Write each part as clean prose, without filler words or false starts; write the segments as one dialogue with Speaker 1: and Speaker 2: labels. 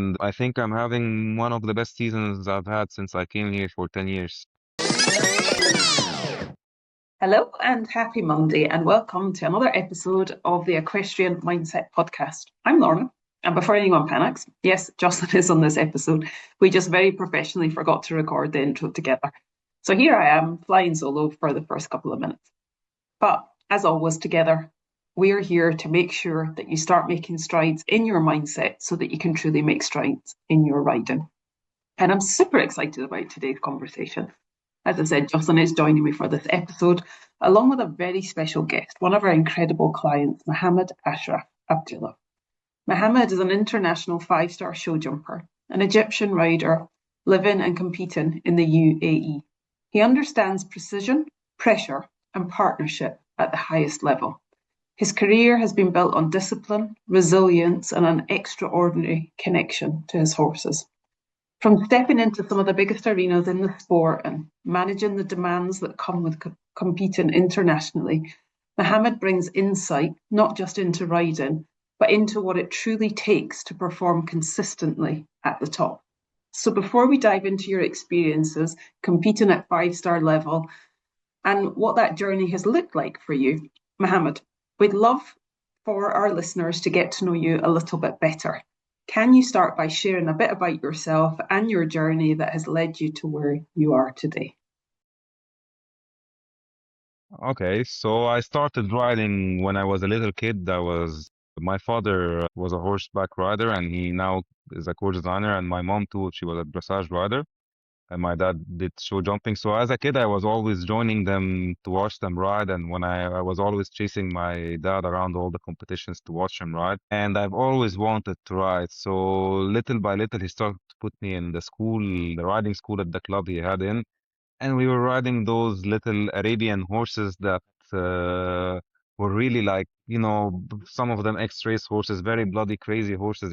Speaker 1: And I think I'm having one of the best seasons I've had since I came here for 10 years.
Speaker 2: Hello and happy Monday, and welcome to another episode of the Equestrian Mindset Podcast. I'm Lorna, and before anyone panics, yes, Jocelyn is on this episode. We just very professionally forgot to record the intro together. So here I am, flying solo for the first couple of minutes. But as always, together, we're here to make sure that you start making strides in your mindset so that you can truly make strides in your riding. And I'm super excited about today's conversation. As I said, Jocelyn is joining me for this episode, along with a very special guest, one of our incredible clients, Mohamed Ashraf Abdallah. Mohamed is an international five-star show jumper, an Egyptian rider living and competing in the UAE. He understands precision, pressure, and partnership at the highest level. His career has been built on discipline, resilience, and an extraordinary connection to his horses. From stepping into some of the biggest arenas in the sport and managing the demands that come with competing internationally, Mohamed brings insight not just into riding, but into what it truly takes to perform consistently at the top. So before we dive into your experiences competing at five-star level and what that journey has looked like for you, Mohamed, we'd love for our listeners to get to know you a little bit better. Can you start by sharing a bit about yourself and your journey that has led you to where you are today?
Speaker 1: Okay, so I started riding when I was a little kid. My father was a horseback rider, and he now is a course designer, and my mom too, she was a dressage rider. And my dad did show jumping. So as a kid, I was always joining them to watch them ride. And when I was always chasing my dad around all the competitions to watch him ride. And I've always wanted to ride. So little by little, he started to put me in the riding school at the club he had in. And we were riding those little Arabian horses that were really like, some of them X-race horses, very bloody, crazy horses,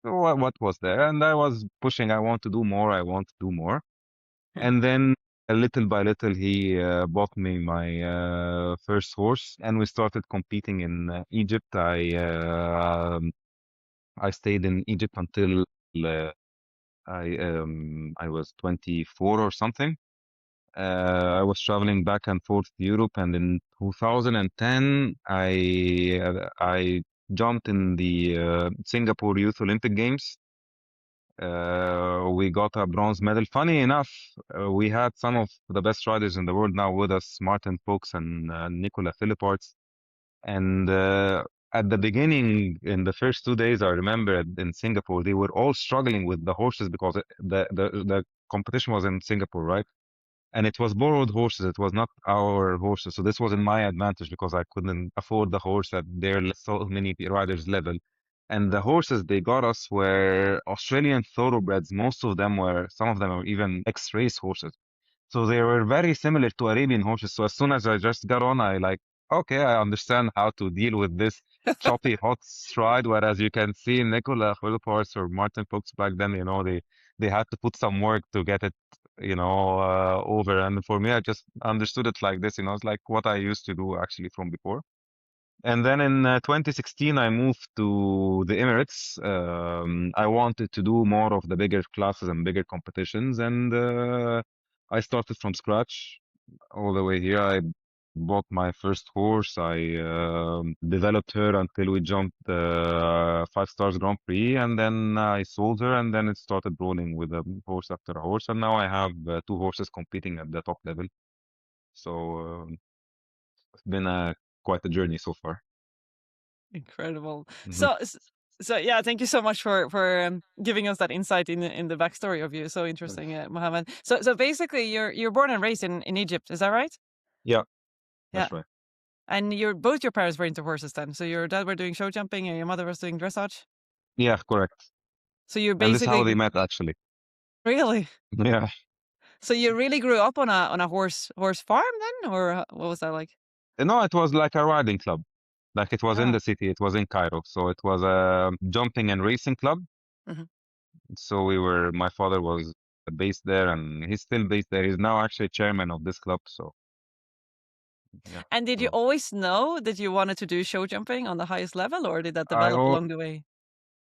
Speaker 1: what was there. And I was pushing, I want to do more, I want to do more. And then little by little, he bought me my first horse, and we started competing in Egypt. I stayed in Egypt until I was 24 or something. I was traveling back and forth to Europe, and in 2010, I jumped in the Singapore Youth Olympic Games. We got a bronze medal. Funny enough, we had some of the best riders in the world now with us, Martin Fox and Nicola Philipparts. And at the beginning, in the first 2 days, I remember in Singapore, they were all struggling with the horses because the competition was in Singapore, right? And it was borrowed horses. It was not our horses. So this was in my advantage because I couldn't afford the horse at their so many riders level. And the horses they got us were Australian thoroughbreds. Some of them were even X-race horses. So they were very similar to Arabian horses. So as soon as I just got on, okay, I understand how to deal with this choppy hot stride. Whereas you can see Nicola Philipparts or Martin Fuchs back then, they had to put some work to get it, over. And for me, I just understood it like this, it's like what I used to do actually from before. And then in 2016, I moved to the Emirates. I wanted to do more of the bigger classes and bigger competitions, and I started from scratch all the way here. I bought my first horse. I developed her until we jumped the Five Stars Grand Prix, and then I sold her, and then it started rolling with a horse after a horse, and now I have two horses competing at the top level. So it's been quite a journey so far.
Speaker 3: Incredible.
Speaker 1: Mhm.
Speaker 3: So yeah, thank you so much for giving us that insight in the backstory of you. So interesting, Mohammed. So basically, you're born and raised in Egypt, is that right?
Speaker 1: Yeah,
Speaker 3: Yeah.
Speaker 1: that's right.
Speaker 3: And both your parents were into horses then. So your dad were doing show jumping and your mother was doing dressage.
Speaker 1: Yeah, correct.
Speaker 3: So you're
Speaker 1: And this is how they
Speaker 3: basically
Speaker 1: met, actually.
Speaker 3: really.
Speaker 1: Yeah.
Speaker 3: So you really grew up on a horse farm then, or what was that like?
Speaker 1: No, it was like a riding club. Like it was in
Speaker 3: Ah.
Speaker 1: the city. It was in Cairo. So it was a jumping and racing club.
Speaker 3: Mhm.
Speaker 1: So my father was based there, and he's still based there. He's now actually chairman of this club. So yeah.
Speaker 3: And did you
Speaker 1: So
Speaker 3: always know that you wanted to do show jumping on the highest level, or did that
Speaker 1: I
Speaker 3: develop
Speaker 1: al
Speaker 3: along the way?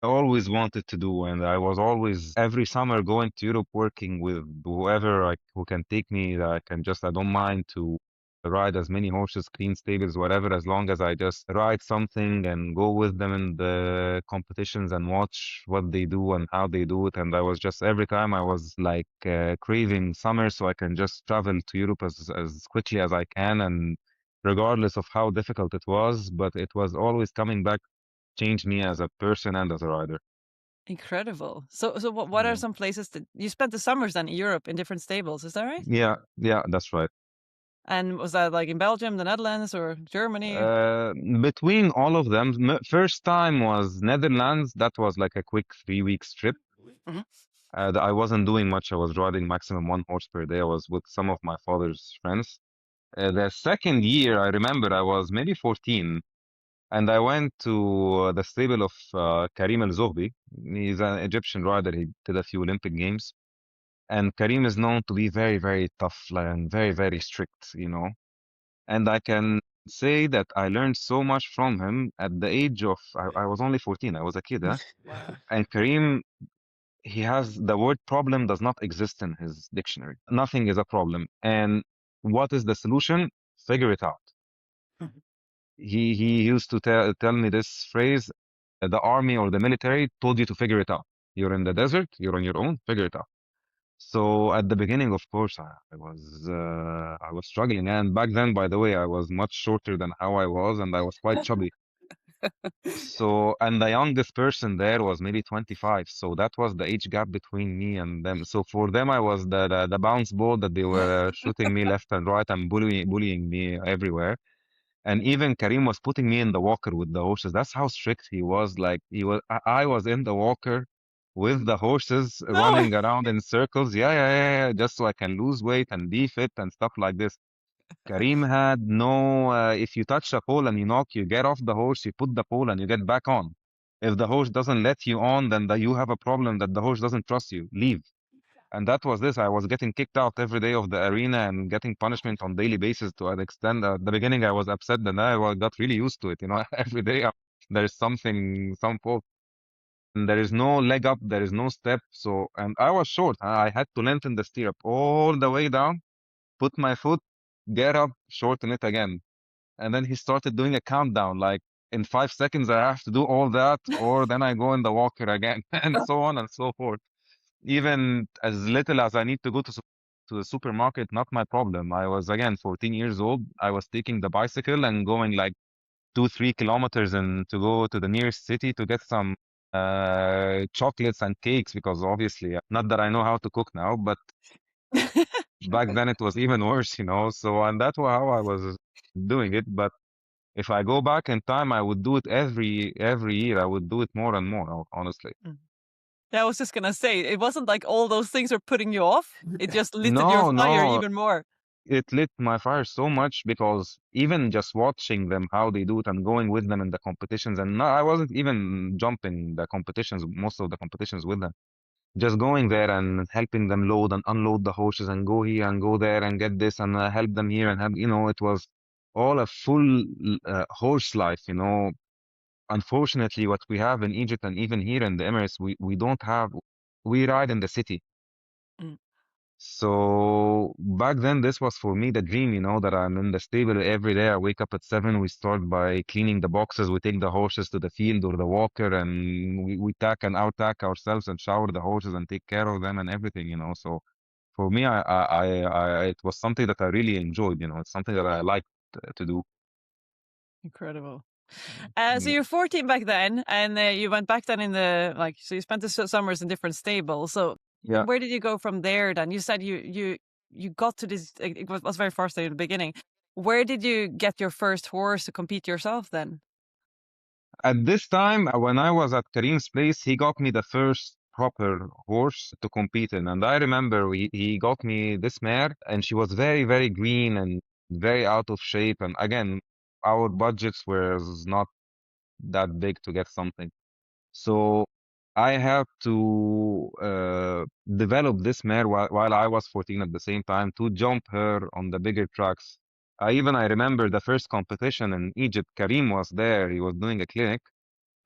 Speaker 1: I always wanted to do, and I was always every summer going to Europe, working with whoever who can take me. That I don't mind to ride as many horses, clean stables, whatever, as long as I just ride something and go with them in the competitions and watch what they do and how they do it. And I was just every time I was like craving summer so I can just travel to Europe as quickly as I can, and regardless of how difficult it was, but it was always coming back changed me as a person and as a rider.
Speaker 3: Incredible. So what are
Speaker 1: Yeah.
Speaker 3: some places that you spent the summers then in Europe in different stables? Is that right?
Speaker 1: Yeah, that's right.
Speaker 3: And was that like in Belgium, the Netherlands, or Germany?
Speaker 1: Between all of them, first time was Netherlands. That was like a quick 3 week trip.
Speaker 3: Mhm.
Speaker 1: I wasn't doing much. I was riding maximum 1 horse per day. I was with some of my father's friends. The second year, I remember I was maybe 14, and I went to the stable of Karim El Zohbi. He's an Egyptian rider. He did a few Olympic Games. And Karim is known to be very, very tough and very, very strict, you know. And I can say that I learned so much from him at the age of, I was only 14, I was a kid, huh?
Speaker 3: Wow.
Speaker 1: And Karim, he has the word problem does not exist in his dictionary. Nothing is a problem. And what is the solution? Figure it out. He used to tell me this phrase, the army or the military told you to figure it out. You're in the desert, you're on your own, figure it out. So at the beginning, of course, I was struggling, and back then, by the way, I was much shorter than how I was, and I was quite chubby. So, and the youngest person there was maybe 25, so that was the age gap between me and them. So for them, I was the bounce ball that they were shooting me left and right and bullying me everywhere. And even Karim was putting me in the walker with the horses. That's how strict he was. Like I was in the walker with the horses
Speaker 3: No.
Speaker 1: running around in circles. Yeah, just so I can lose weight and be fit and stuff like this. Karim had no, if you touch a pole and you knock, you get off the horse, you put the pole and you get back on. If the horse doesn't let you on, then you have a problem that the horse doesn't trust you. Leave. And that was this. I was getting kicked out every day of the arena and getting punishment on daily basis to an extent. At the beginning, I was upset, then got really used to it. You know, every day there's some fault. And there is no leg up, there is no step. So, and I was short. I had to lengthen the stirrup all the way down, put my foot, get up, shorten it again. And then he started doing a countdown, like in 5 seconds, I have to do all that, or then I go in the walker again, and so on and so forth. Even as little as I need to go to the supermarket, not my problem. I was again 14 years old. I was taking the bicycle and going like 2-3 kilometers and to go to the nearest city to get some chocolates and cakes, because obviously not that I know how to cook now, but back then it was even worse, you know. So and that's how I was doing it. But if I go back in time, I would do it every year. I would do it more and more, honestly.
Speaker 3: Mm. Yeah, I was just gonna say, it wasn't like all those things were putting you off. It just lit your
Speaker 1: No,
Speaker 3: fire
Speaker 1: no,
Speaker 3: even more.
Speaker 1: it lit my fire so much because even just watching them how they do it and going with them in the competitions, and no, I wasn't even jumping the competitions, most of the competitions with them, just going there and helping them load and unload the horses and go here and go there and get this and help them here and help, you know, it was all a full horse life, you know. Unfortunately, what we have in Egypt and even here in the Emirates, we don't have, we ride in the city.
Speaker 3: Mm.
Speaker 1: So back then, this was for me the dream, you know, that I'm in the stable every day. I wake up at 7. We start by cleaning the boxes. We take the horses to the field or the walker, and we tack and out tack ourselves and shower the horses and take care of them and everything, you know. So for me, it was something that I really enjoyed, you know. It's something that I liked to do.
Speaker 3: Incredible. So
Speaker 1: Yeah.
Speaker 3: you're 14 back then, and you went back then in the like. So you spent the summers in different stables. So
Speaker 1: Yeah.
Speaker 3: where did you go from there? Then you said you got to this. It was very frustrating in the beginning. Where did you get your first horse to compete yourself then?
Speaker 1: At this time, when I was at Karim's place, he got me the first proper horse to compete in. And I remember he got me this mare, and she was very, very green and very out of shape. And again, our budgets was not that big to get something. So I had to develop this mare while I was 14 at the same time to jump her on the bigger tracks. I remember the first competition in Egypt, Karim was there. He was doing a clinic.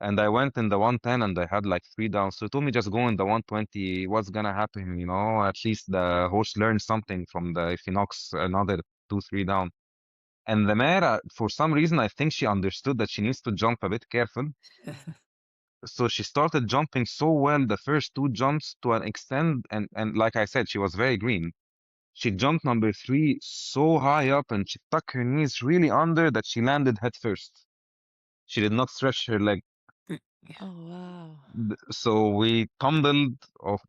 Speaker 1: And I went in the 110 and I had like 3 downs. So he told me just go in the 120. What's gonna happen? You know, at least the horse learned something from the if he knocks another 2, 3 down. And the mare, for some reason, I think she understood that she needs to jump a bit careful. So she started jumping so well the first 2 jumps to an extent, and like I said, she was very green. She jumped number 3 so high up and she stuck her knees really under that she landed head first. She did not stretch her leg.
Speaker 3: Oh, wow.
Speaker 1: So we tumbled,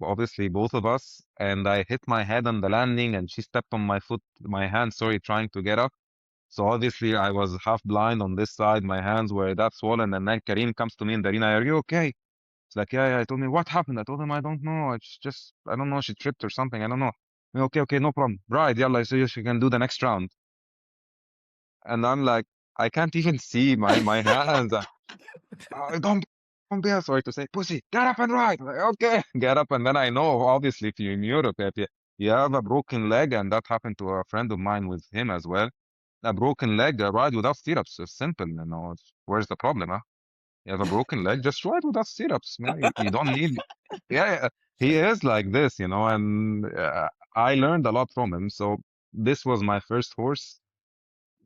Speaker 1: obviously both of us, and I hit my head on the landing and she stepped on my hand, sorry, trying to get up. So obviously I was half blind on this side, my hands were that swollen, and then Karim comes to me in the arena, are you okay? It's like, yeah, yeah. I told me, what happened? I told him, I don't know. It's just, I don't know. She tripped or something. I don't know. Okay, okay, no problem. Right, yalla, so you can do the next round. And I'm like, I can't even see my hands. Don't be sorry to say, pussy, get up and ride. Like, okay, get up. And then I know, obviously, if you're in Europe, if you have a broken leg, and that happened to a friend of mine with him as well. A broken leg, ride without stirrups. It's simple, you know. Where's the problem, huh? You have a broken leg, just ride without stirrups, man. You don't need. Yeah, he is like this, you know, and I learned a lot from him. So this was my first horse,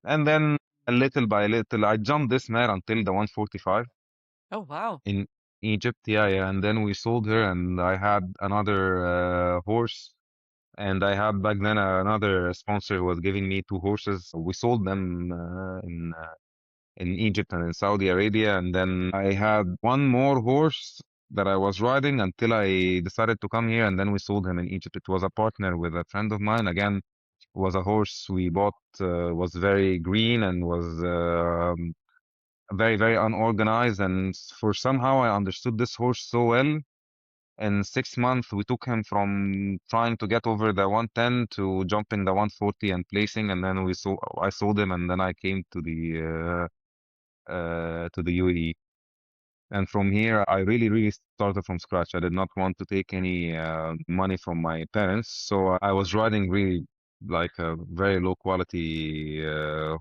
Speaker 1: and then little by little, I jumped this mare until the 145
Speaker 3: Oh, wow.
Speaker 1: in Egypt. Yeah, yeah, and then we sold her, and I had another horse, and I had back then another sponsor who was giving me 2 horses. We sold them in Egypt and in Saudi Arabia. And then I had one more horse that I was riding until I decided to come here, and then we sold him in Egypt. It was a partner with a friend of mine. Again, was a horse we bought, was very green and was very, very unorganized. And for somehow I understood this horse so well. In 6 months, we took him from trying to get over the 110 to jumping the 140 and placing. And then I sold him, and then I came to the UAE. And from here, I really, really started from scratch. I did not want to take any money from my parents. So I was riding really like a very low quality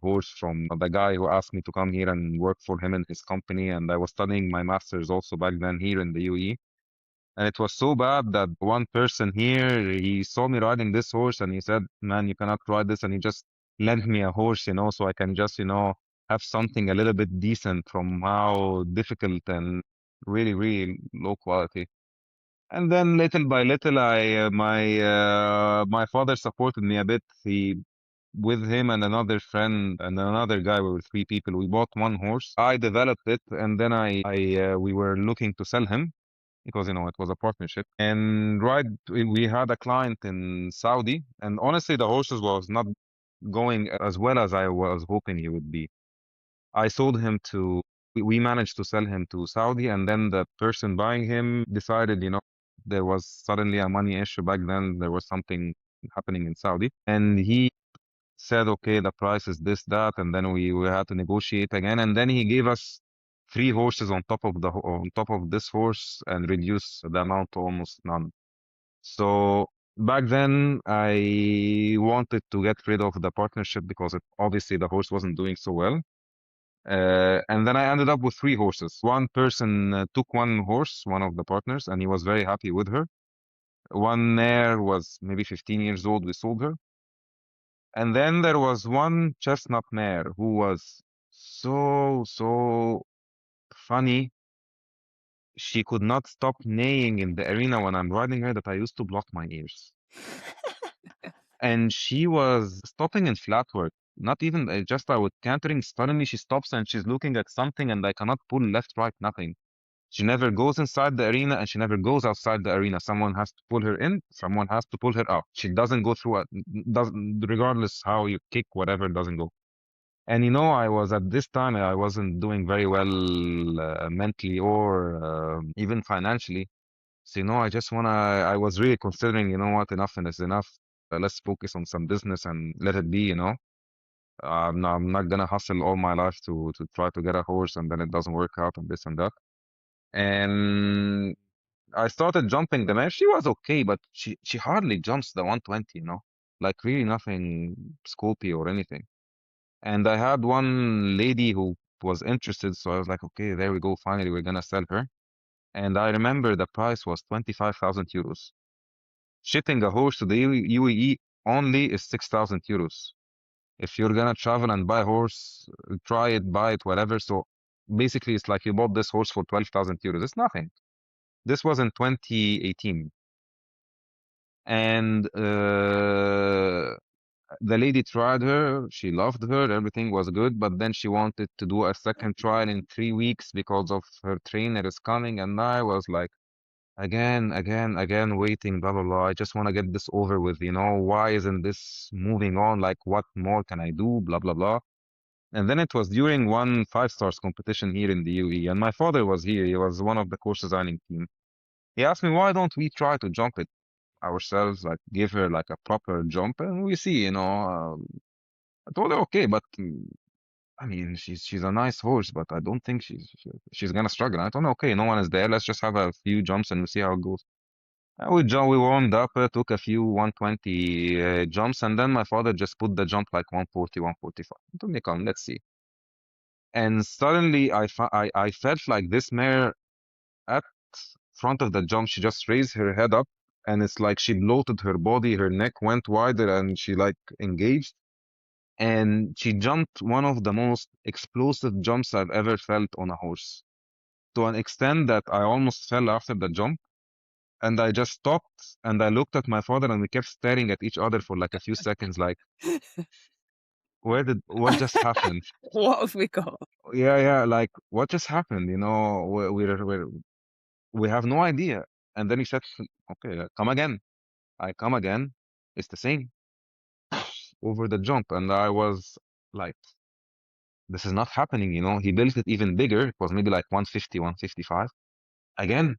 Speaker 1: horse from the guy who asked me to come here and work for him in his company. And I was studying my master's also back then here in the UAE. And it was so bad that one person here, he saw me riding this horse and he said, man, you cannot ride this. And he just lent me a horse, you know, so I can just, you know, have something a little bit decent from how difficult and really, really low quality. And then little by little, my father supported me a bit. With him and another friend and another guy, we were 3 people. We bought one horse. I developed it, and then we were looking to sell him because, you know, it was a partnership. And right, we had a client in Saudi, and honestly, the horses was not going as well as I was hoping he would be. I sold him to, we managed to sell him to Saudi, and then the person buying him decided, you know, there was suddenly a money issue back then. There was something happening in Saudi, and he said, okay, the price is this, that, and then we had to negotiate again, and then he gave us 3 horses on top of this horse and reduce the amount to almost none. So back then I wanted to get rid of the partnership because obviously the horse wasn't doing so well. And then I ended up with 3 horses. One person took one horse, one of the partners, and he was very happy with her. One mare was maybe 15 years old. We sold her. And then there was one chestnut mare who was so funny. She could not stop neighing in the arena when I'm riding her that I used to block my ears. And she was stopping in flat work. Not even just I was cantering. Suddenly she stops and she's looking at something, and I cannot pull left, right, nothing. She never goes inside the arena and she never goes outside the arena. Someone has to pull her in, someone has to pull her out. She doesn't go through it, doesn't, regardless how you kick, whatever, doesn't go. And you know, I was at this time, I wasn't doing very well mentally or even financially. So, you know, I was really considering, you know what, enough and is enough. Let's focus on some business and let it be, you know. I'm not gonna hustle all my life to try to get a horse and then it doesn't work out and this and that. And I started jumping the mare. She was okay, but she hardly jumps the 120, you know, like really nothing scopy or anything. And I had one lady who was interested. So I was like, okay, there we go. Finally, we're gonna sell her. And I remember the price was 25,000 euros. Shipping a horse to the UAE only is 6,000 euros. If you're gonna travel and buy a horse, try it, buy it, whatever. So basically, it's like you bought this horse for 12,000 euros. It's nothing. This was in 2018. And the lady tried her, she loved her, everything was good, but then she wanted to do a second trial in 3 weeks because of her trainer is coming. And I was like, again, waiting, blah, blah, blah. I just want to get this over with, why isn't this moving on? Like, what more can I do? Blah, blah, blah. And then it was during one 5 stars competition here in the UAE, and my father was here. He was one of the course designing team. He asked me, why don't we try to jump it ourselves, like give her like a proper jump, and we see, I told her, okay, but I mean, she's a nice horse, but I don't think she's gonna struggle. I told her, okay, no one is there. Let's just have a few jumps and we see how it goes. We warmed up, took a few 120 jumps, and then my father just put the jump like 140, 145. I told me, come, let's see. And suddenly I felt like this mare at front of the jump, she just raised her head up, and it's like she bloated her body, her neck went wider, and she like engaged. And she jumped one of the most explosive jumps I've ever felt on a horse, to an extent that I almost fell after the jump. And I just stopped and I looked at my father and we kept staring at each other for like a few seconds, like, what just happened?
Speaker 3: What have we got?
Speaker 1: Yeah, like, what just happened? We have no idea. And then he said, okay, come again. I come again. It's the same over the jump. And I was like, this is not happening. He built it even bigger. It was maybe like 150, 155. Again,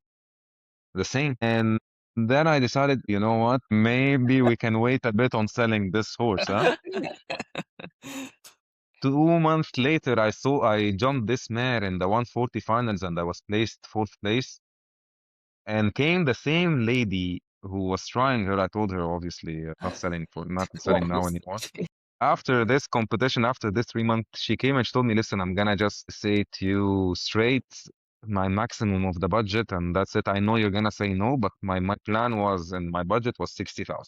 Speaker 1: the same. And then I decided, you know what? Maybe we can wait a bit on selling this horse, huh? 2 months later, I jumped this mare in the 140 finals and I was placed 4th place. And came the same lady who was trying her. I told her, obviously, not selling now anymore. After this competition, after this 3 months, she came and she told me, listen, I'm gonna just say to you straight, my maximum of the budget, and that's it. I know you're gonna say no, but my plan was, and my budget was 60,000.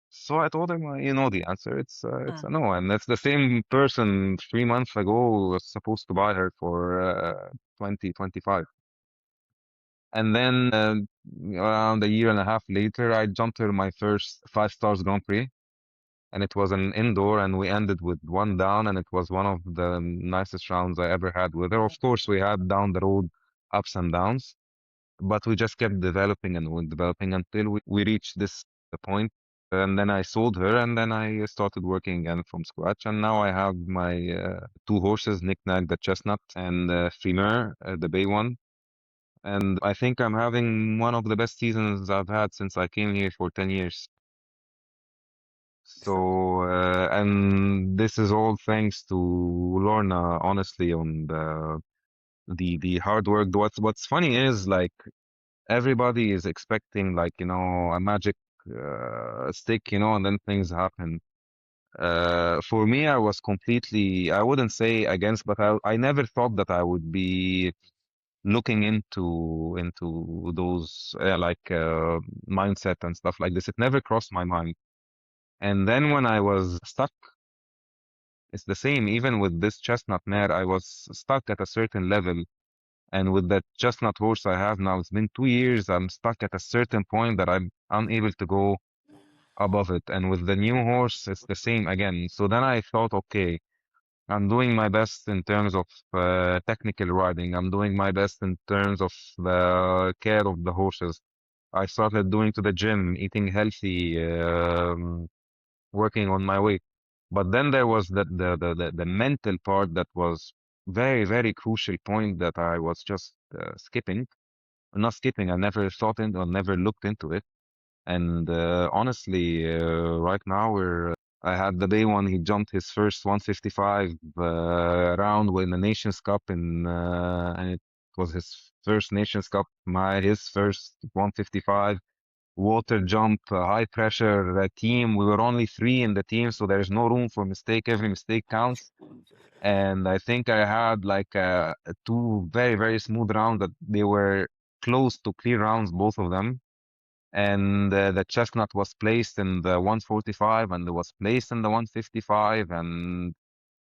Speaker 1: So I told her, you know the answer. It's a no, and that's the same person 3 months ago was supposed to buy her for 20, 25. And then around a year and a half later, I jumped her my first 5 stars Grand Prix. And it was an indoor, and we ended with 1 down, and it was one of the nicest rounds I ever had with her. Of course, we had down the road ups and downs, but we just kept developing and developing until we reached this point. And then I sold her, and then I started working again from scratch. And now I have my 2 horses, Knick-Knack, the chestnut, and Femur, the bay one. And I think I'm having one of the best seasons I've had since I came here for 10 years. So, and this is all thanks to Lorna, honestly, on the hard work. What's funny is like everybody is expecting like, a magic stick, and then things happen. For me, I was completely, I wouldn't say against, but I never thought that I would be looking into those mindset and stuff like this. It never crossed my mind. And then when I was stuck, it's the same. Even with this chestnut mare, I was stuck at a certain level. And with that chestnut horse I have now, it's been 2 years. I'm stuck at a certain point that I'm unable to go above it. And with the new horse, it's the same again. So then I thought, okay, I'm doing my best in terms of technical riding. I'm doing my best in terms of the care of the horses. I started doing to the gym, eating healthy, working on my weight. But then there was the mental part that was very, very crucial point that I was just skipping. Not skipping, I never thought in or never looked into it. And honestly, right now I had the day one, he jumped his first 155 round in the Nations Cup and it was his first Nations Cup, his first 155. water jump, high pressure team. We were only 3 in the team, so there's no room for mistake. Every mistake counts. And I think I had like 2 very, very smooth rounds that they were close to clear rounds, both of them. And the chestnut was placed in the 145 and it was placed in the 155. And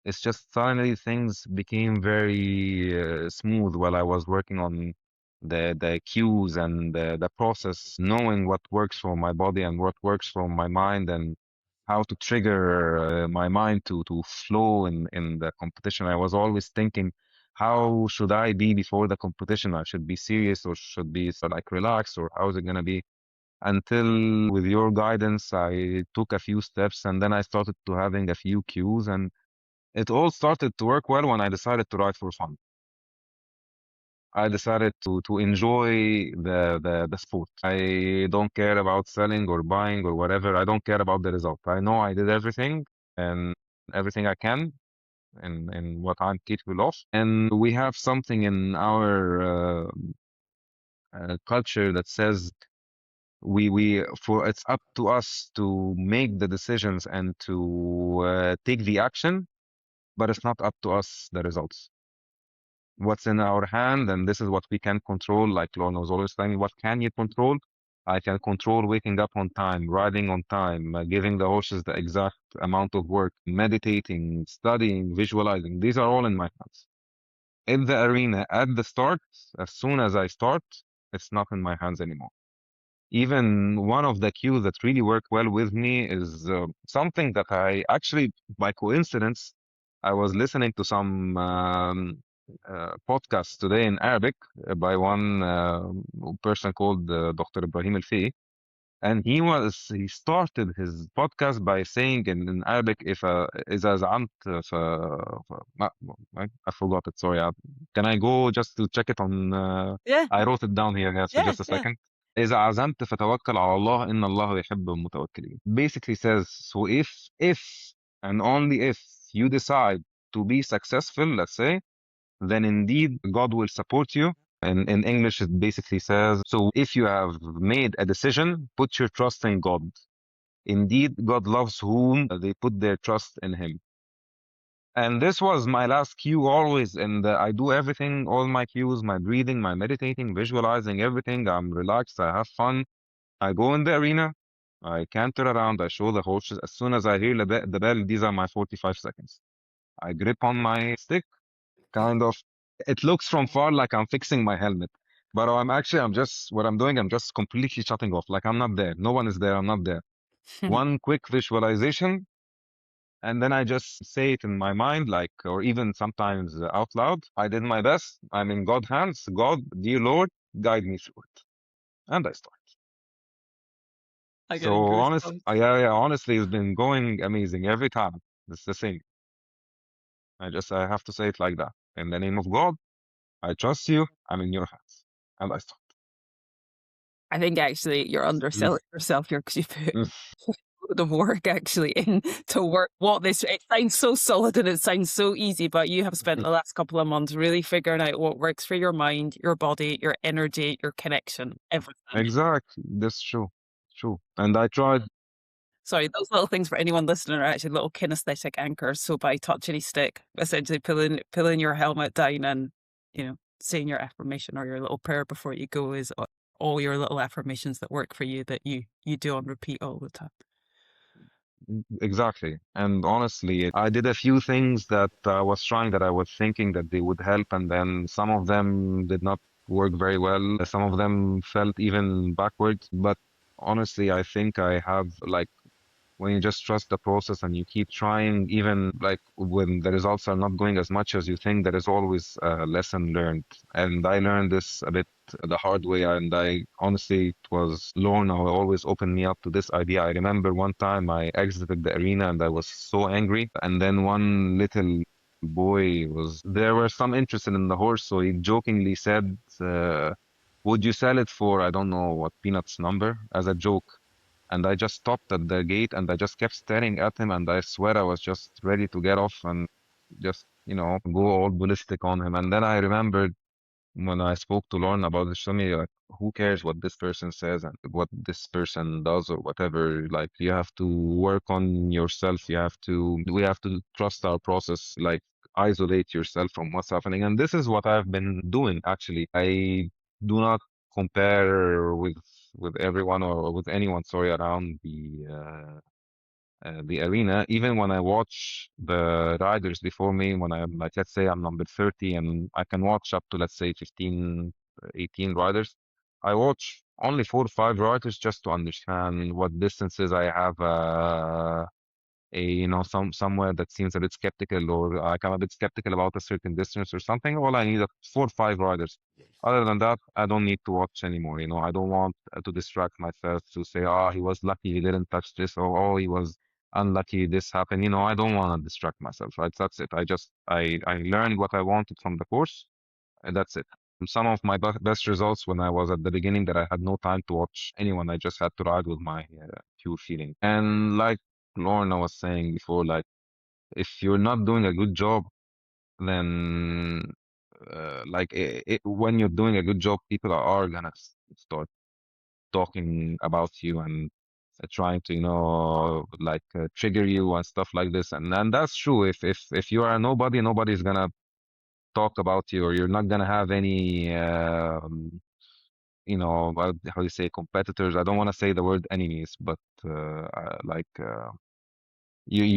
Speaker 1: it's just suddenly things became very smooth while I was working on the cues and the process, knowing what works for my body and what works for my mind, and how to trigger my mind to flow in the competition. I was always thinking, how should I be before the competition? I should be serious or should be like relaxed, or how is it gonna be? Until with your guidance, I took a few steps and then I started to having a few cues, and it all started to work well when I decided to ride for fun. I decided to enjoy the sport. I don't care about selling or buying or whatever. I don't care about the result. I know I did everything and everything I can in what I'm capable of. And we have something in our culture that says we for it's up to us to make the decisions and to take the action, but it's not up to us the results. What's in our hand, and this is what we can control. Like Lorna was always saying, what can you control? I can control waking up on time, riding on time, giving the horses the exact amount of work, meditating, studying, visualizing. These are all in my hands. In the arena, at the start, as soon as I start, it's not in my hands anymore. Even one of the cues that really work well with me is something that I actually, by coincidence, I was listening to some podcasts today in Arabic by one person called Dr. Ibrahim Al-Fi. And he started his podcast by saying in Arabic, if إذا زعمت I forgot it, sorry. Can I go just to check it on
Speaker 3: Yeah,
Speaker 1: I wrote it down here, yeah, so
Speaker 3: yeah,
Speaker 1: just a
Speaker 3: yeah.
Speaker 1: second. إذا عزمت فتوكل على الله إن الله يحب المتوكلين. Basically says, so if and only if you decide to be successful, let's say, then indeed God will support you. And in English, it basically says, so if you have made a decision, put your trust in God. Indeed, God loves whom they put their trust in him. And this was my last cue always. And I do everything, all my cues, my breathing, my meditating, visualizing, everything. I'm relaxed. I have fun. I go in the arena. I canter around. I show the horses. As soon as I hear the bell, these are my 45 seconds. I grip on my stick, kind of. It looks from far like I'm fixing my helmet. But I'm just, what I'm doing, I'm just completely shutting off. Like I'm not there. No one is there. I'm not there. One quick visualization, and then I just say it in my mind, like, or even sometimes out loud. I did my best. I'm in God's hands. God, dear Lord, guide me through it. And I start.
Speaker 3: I'm
Speaker 1: So
Speaker 3: getting goosebumps.
Speaker 1: yeah, honestly, it's been going amazing every time. It's the same. I have to say it like that. In the name of God, I trust you. I'm in your hands. And I start.
Speaker 3: I think actually you're underselling yourself here because you put the work actually in to work what this. It sounds so solid and it sounds so easy, but you have spent the last couple of months really figuring out what works for your mind, your body, your energy, your connection, everything.
Speaker 1: Exactly. That's true. True. And I tried.
Speaker 3: Sorry, those little things for anyone listening are actually little kinesthetic anchors. So by touching a stick, essentially pulling your helmet down and, saying your affirmation or your little prayer before you go is all your little affirmations that work for you that you do on repeat all the time.
Speaker 1: Exactly. And honestly, I did a few things that I was trying that I was thinking that they would help, and then some of them did not work very well. Some of them felt even backwards. But honestly, I think I have like when you just trust the process and you keep trying, even like when the results are not going as much as you think, there is always a lesson learned. And I learned this a bit the hard way. And I honestly, it was Lorna who always opened me up to this idea. I remember one time I exited the arena and I was so angry. And then one little boy there were some interested in the horse. So he jokingly said, would you sell it for, I don't know what, peanuts number, as a joke? And I just stopped at the gate and I just kept staring at him. And I swear I was just ready to get off and just, go all ballistic on him. And then I remembered when I spoke to Lauren about this, she told me like, who cares what this person says and what this person does or whatever. Like, you have to work on yourself. We have to trust our process. Like, isolate yourself from what's happening. And this is what I've been doing actually. I do not compare with everyone or with anyone, sorry, around the arena. Even when I watch the riders before me, when I'm like, let's say I'm number 30 and I can watch up to, let's say, 15, 18 riders, I watch only 4 or 5 riders just to understand what distances I have somewhere that seems a bit skeptical, or I'm a bit skeptical about a certain distance or something. All I need are 4 or 5 riders. Other than that, I don't need to watch anymore. I don't want to distract myself to say, oh, he was lucky he didn't touch this, or oh, he was unlucky this happened. I don't want to distract myself. Right? That's it. I learned what I wanted from the course, and that's it. Some of my best results when I was at the beginning that I had no time to watch anyone. I just had to ride with my pure feeling. And like Lorna was saying before, like, if you're not doing a good job, then when you're doing a good job, people are gonna start talking about you and trying to trigger you and stuff like this. And that's true. If you are a nobody, nobody's gonna talk about you, or you're not gonna have any how do you say, competitors. I don't want to say the word enemies, but like if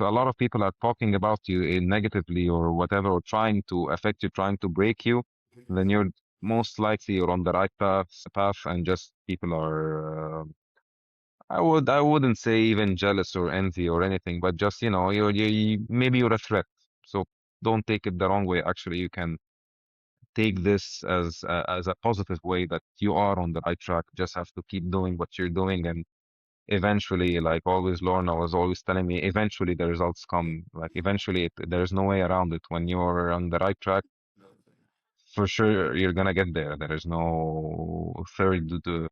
Speaker 1: a lot of people are talking about you negatively or whatever, or trying to affect you, trying to break you, then you're most likely you're on the right path, and just people are I wouldn't say even jealous or envy or anything, but just maybe you're a threat. So don't take it the wrong way. Actually, you can take this as a positive way, that you are on the right track. Just have to keep doing what you're doing, and eventually, like always, Lorna was always telling me, eventually the results come. Like eventually, there's no way around it. When you're on the right track, for sure you're gonna get there. There is no third to.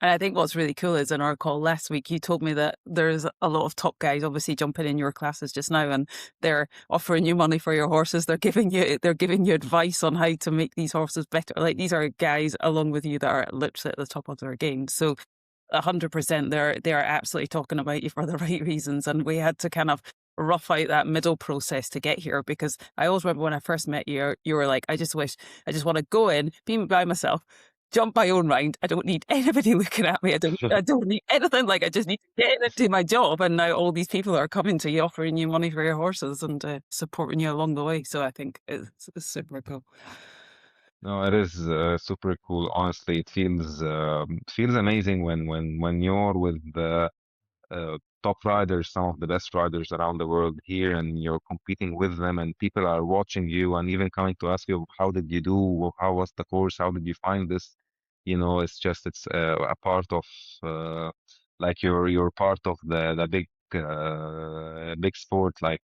Speaker 3: And I think what's really cool is in our call last week, you told me that there's a lot of top guys obviously jumping in your classes just now, and they're offering you money for your horses. They're giving you advice on how to make these horses better. Like, these are guys along with you that are literally at the top of their game. So 100%, they're absolutely talking about you for the right reasons. And we had to kind of rough out that middle process to get here, because I always remember when I first met you, you were like, I just want to go in, be by myself, jump my own round. I don't need anybody looking at me. I don't need anything. Like, I just need to get into my job. And now all these people are coming to you, offering you money for your horses and supporting you along the way. So I think it's super cool.
Speaker 1: No, it is super cool. Honestly, it feels amazing when you're with the top riders, some of the best riders around the world here, and you're competing with them, and people are watching you and even coming to ask you, how did you do? How was the course? How did you find this? It's a part of like you're part of the big sport. Like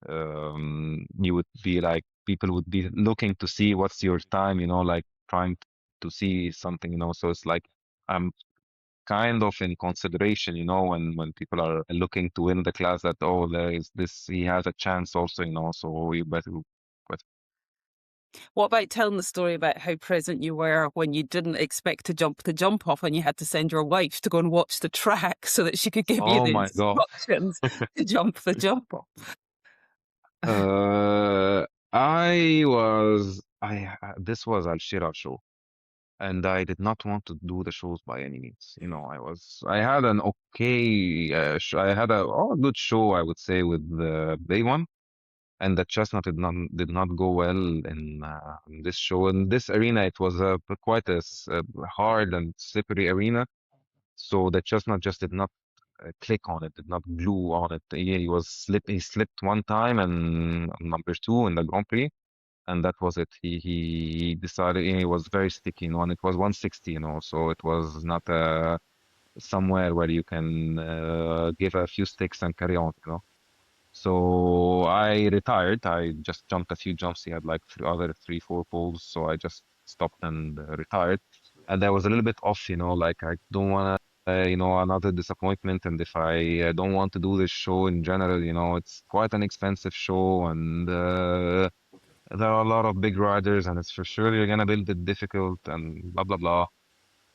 Speaker 1: you would be like, people would be looking to see what's your time, like trying to see something, so it's like I'm kind of in consideration, when people are looking to win the class, that, oh, there is this, he has a chance also, so we better. But
Speaker 3: What about telling the story about how present you were when you didn't expect to jump the jump off, and you had to send your wife to go and watch the track so that she could give you
Speaker 1: oh
Speaker 3: the
Speaker 1: my God.
Speaker 3: instructions to jump the jump off?
Speaker 1: This was Al Shira show, and I did not want to do the shows by any means. I had an okay, I had a good show, I would say, with the day one. And the chestnut did not go well in this show. In this arena, it was quite a hard and slippery arena. So the chestnut just did not click on it, did not glue on it. He slipped one time, and number two in the Grand Prix, and that was it. He decided, he was very sticky, and it was 160, so it was not somewhere where you can give a few sticks and carry on, So I retired. I just jumped a few jumps. He had like three, 4 poles. So I just stopped and retired. And I was a little bit off, like I don't want to, another disappointment. And if I don't want to do this show in general, it's quite an expensive show. And there are a lot of big riders, and it's for sure you're gonna build it difficult and blah blah blah.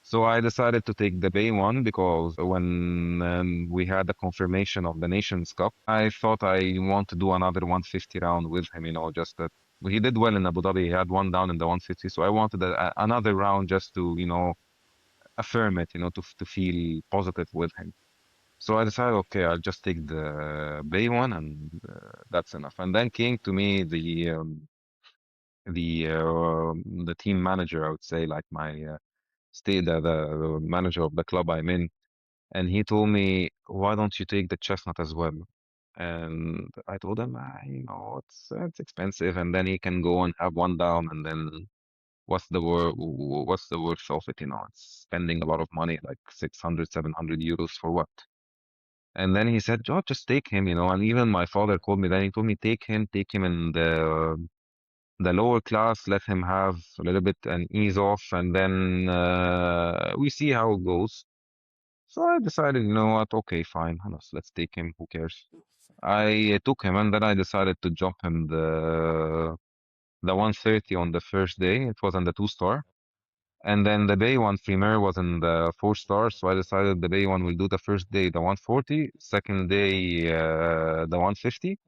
Speaker 1: So I decided to take the Bay one because when we had the confirmation of the Nations Cup, I thought I want to do another 150 round with him, just that he did well in Abu Dhabi. He had one down in the 150, so I wanted another round just to, affirm it, to feel positive with him. So I decided, okay, I'll just take the Bay one, and that's enough. And then came to me the team manager, I would say, like my the manager of the club I'm in, and he told me, why don't you take the chestnut as well? And I told him, it's expensive, and then he can go and have one down, and then what's the worth of it? It's spending a lot of money, like 600, 700 euros for what? And then he said, "Oh, just take him, And even my father called me. Then he told me, take him in the lower class. Let him have a little bit and ease off, and then we see how it goes." So I decided, you know what? Okay, fine. Let's take him. Who cares? I took him, and then I decided to jump him the 130 on the first day. It was on the 2-star. And then the day one Premier was in the 4-star, so I decided the day one will do the first day the 140, second day the 150,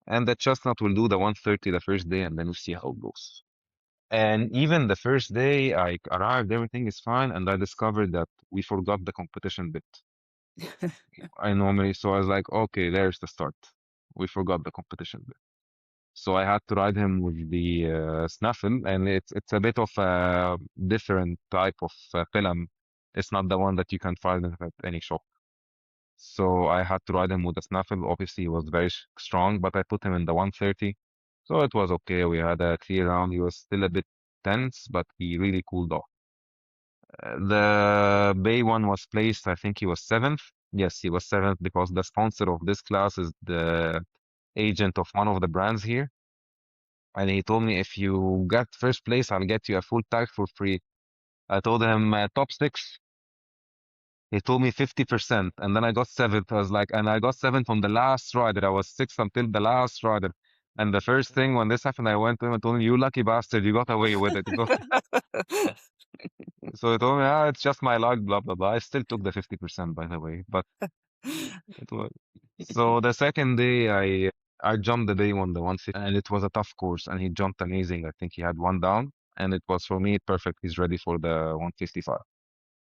Speaker 1: and the chestnut will do the 130 the first day, and then we see how it goes. And even the first day I arrived, everything is fine, and I discovered that we forgot the competition bit. So I was like, okay, there's the start. We forgot the competition bit. So I had to ride him with the snaffle, and it's a bit of a different type of film. It's not the one that you can find at any shop. So I had to ride him with the snaffle. Obviously, he was very strong, but I put him in the 130. So it was okay. We had a clear round. He was still a bit tense, but he really cooled off. The Bay one was placed, I think he was seventh. Yes, he was seventh because the sponsor of this class is the agent of one of the brands here. And he told me, if you get first place, I'll get you a full tag for free. I told him top six. He told me 50%. And then I got seventh. I was like, and I got seventh on the last rider. I was sixth until the last rider. And the first thing when this happened, I went to him and told him, you lucky bastard, you got away with it. So he told me, it's just my luck, blah, blah, blah. I still took the 50%, by the way. But it was. So the second day, I jumped the day one, the 150, and it was a tough course, and he jumped amazing. I think he had one down, and it was for me perfect. He's ready for the 155.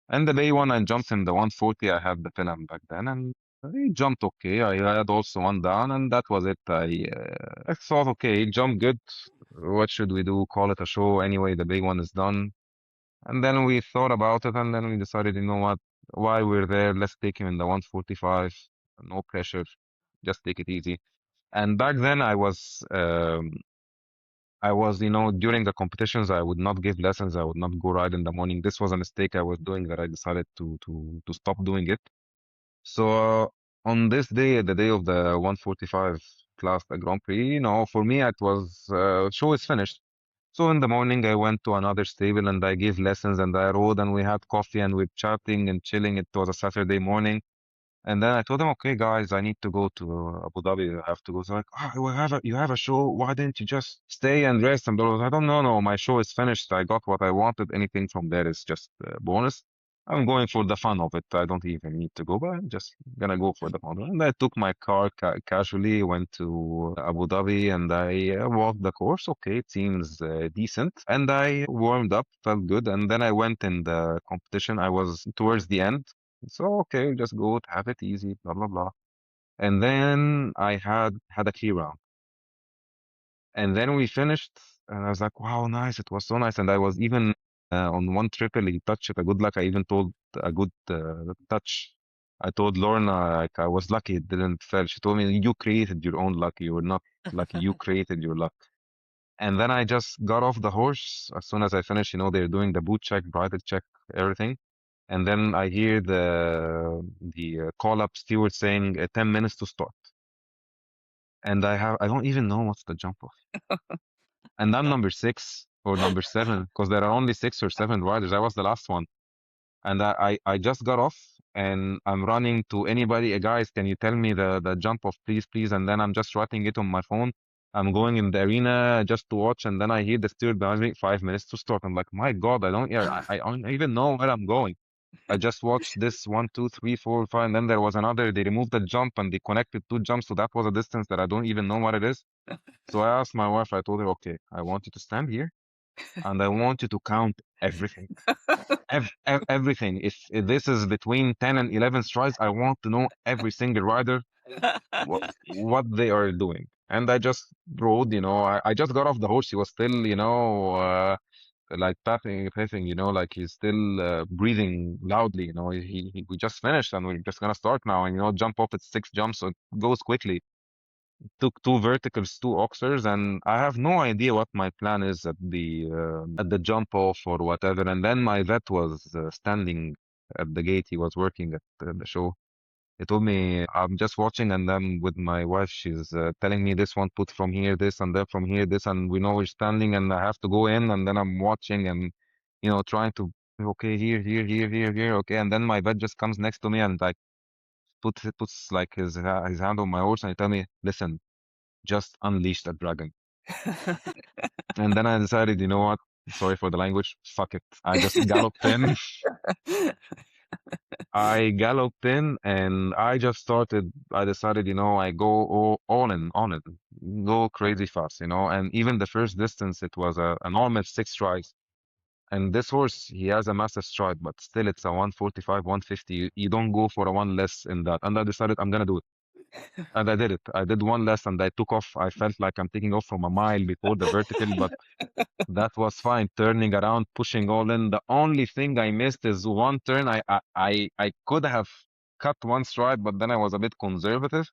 Speaker 1: And the day one, I jumped in the 140. I had the film back then, and he jumped okay. I had also one down, and that was it. I thought, okay, he jumped good. What should we do? Call it a show. Anyway, the big one is done. And then we thought about it, and then we decided, you know what? While we're there, let's take him in the 145. No pressure. Just take it easy. And back then during the competitions, I would not give lessons. I would not go ride in the morning. This was a mistake I was doing that I decided to stop doing it. So on this day, the day of the 145 class, the Grand Prix, for me, it was show is finished. So in the morning, I went to another stable and I gave lessons and I rode and we had coffee and we're chatting and chilling. It was a Saturday morning. And then I told them, okay, guys, I need to go to Abu Dhabi. I have to go. So like, you have a show. Why didn't you just stay and rest? And I don't know. No, my show is finished. I got what I wanted. Anything from there is just bonus. I'm going for the fun of it. I don't even need to go, but I'm just gonna go for the fun. And I took my car casually, went to Abu Dhabi, and I walked the course. Okay, it seems decent. And I warmed up, felt good. And then I went in the competition. I was towards the end. So okay, just go have it easy, blah blah blah. And then I had a clear round. And then we finished, and I was like, wow, nice. It was so nice. And I was even on one triple, he touched it. A good luck. I even told a good touch. I told Lorna, like, I was lucky it didn't fail. She told me, you created your own luck. You were not lucky. You created your luck. And then I just got off the horse as soon as I finished. They're doing the boot check, bridle check, everything. And then I hear the call up steward saying 10 minutes to start. And I don't even know what's the jump off. And I'm number 6 or number 7 because there are only 6 or 7 riders. I was the last one. And I just got off and I'm running to anybody. Guys, can you tell me the jump off, please, please? And then I'm just writing it on my phone. I'm going in the arena just to watch, and then I hear the steward behind me, 5 minutes to start. I'm like, my God, I don't, yeah, I don't even know where I'm going. I just watched this 1, 2, 3, 4, 5, and then there was another. They removed the jump and they connected two jumps, so that was a distance that I don't even know what it is. So I asked my wife. I told her, okay, I want you to stand here, and I want you to count everything, everything. If this is between 10 and 11 strides, I want to know every single rider what they are doing. And I just rode. I just got off the horse. He was still, like puffing, like he's still breathing loudly. We just finished and we're just gonna start now. And jump off at 6 jumps, so it goes quickly. Took two verticals, two oxers, and I have no idea what my plan is at the jump off or whatever. And then my vet was standing at the gate. He was working at the show. He told me, I'm just watching, and then with my wife, she's telling me this one put from here, this, and then from here, this, and we know we're standing, and I have to go in, and then I'm watching and trying to, okay, here, here, here, here, here, okay, and then my vet just comes next to me and like puts like his hand on my horse, and he tell me, listen, just unleash the dragon. And then I decided, you know what? Sorry for the language, fuck it. I just galloped in. I galloped in and I just started. I decided, I go all in on it, go crazy fast, and even the first distance, it was an almost 6 strides. And this horse, he has a massive stride, but still it's a 145, 150. You don't go for a one less in that. And I decided I'm gonna do it. And I did it. I did one less and I took off. I felt like I'm taking off from a mile before the vertical, but that was fine. Turning around, pushing all in. The only thing I missed is one turn. I could have cut one stride, but then I was a bit conservative,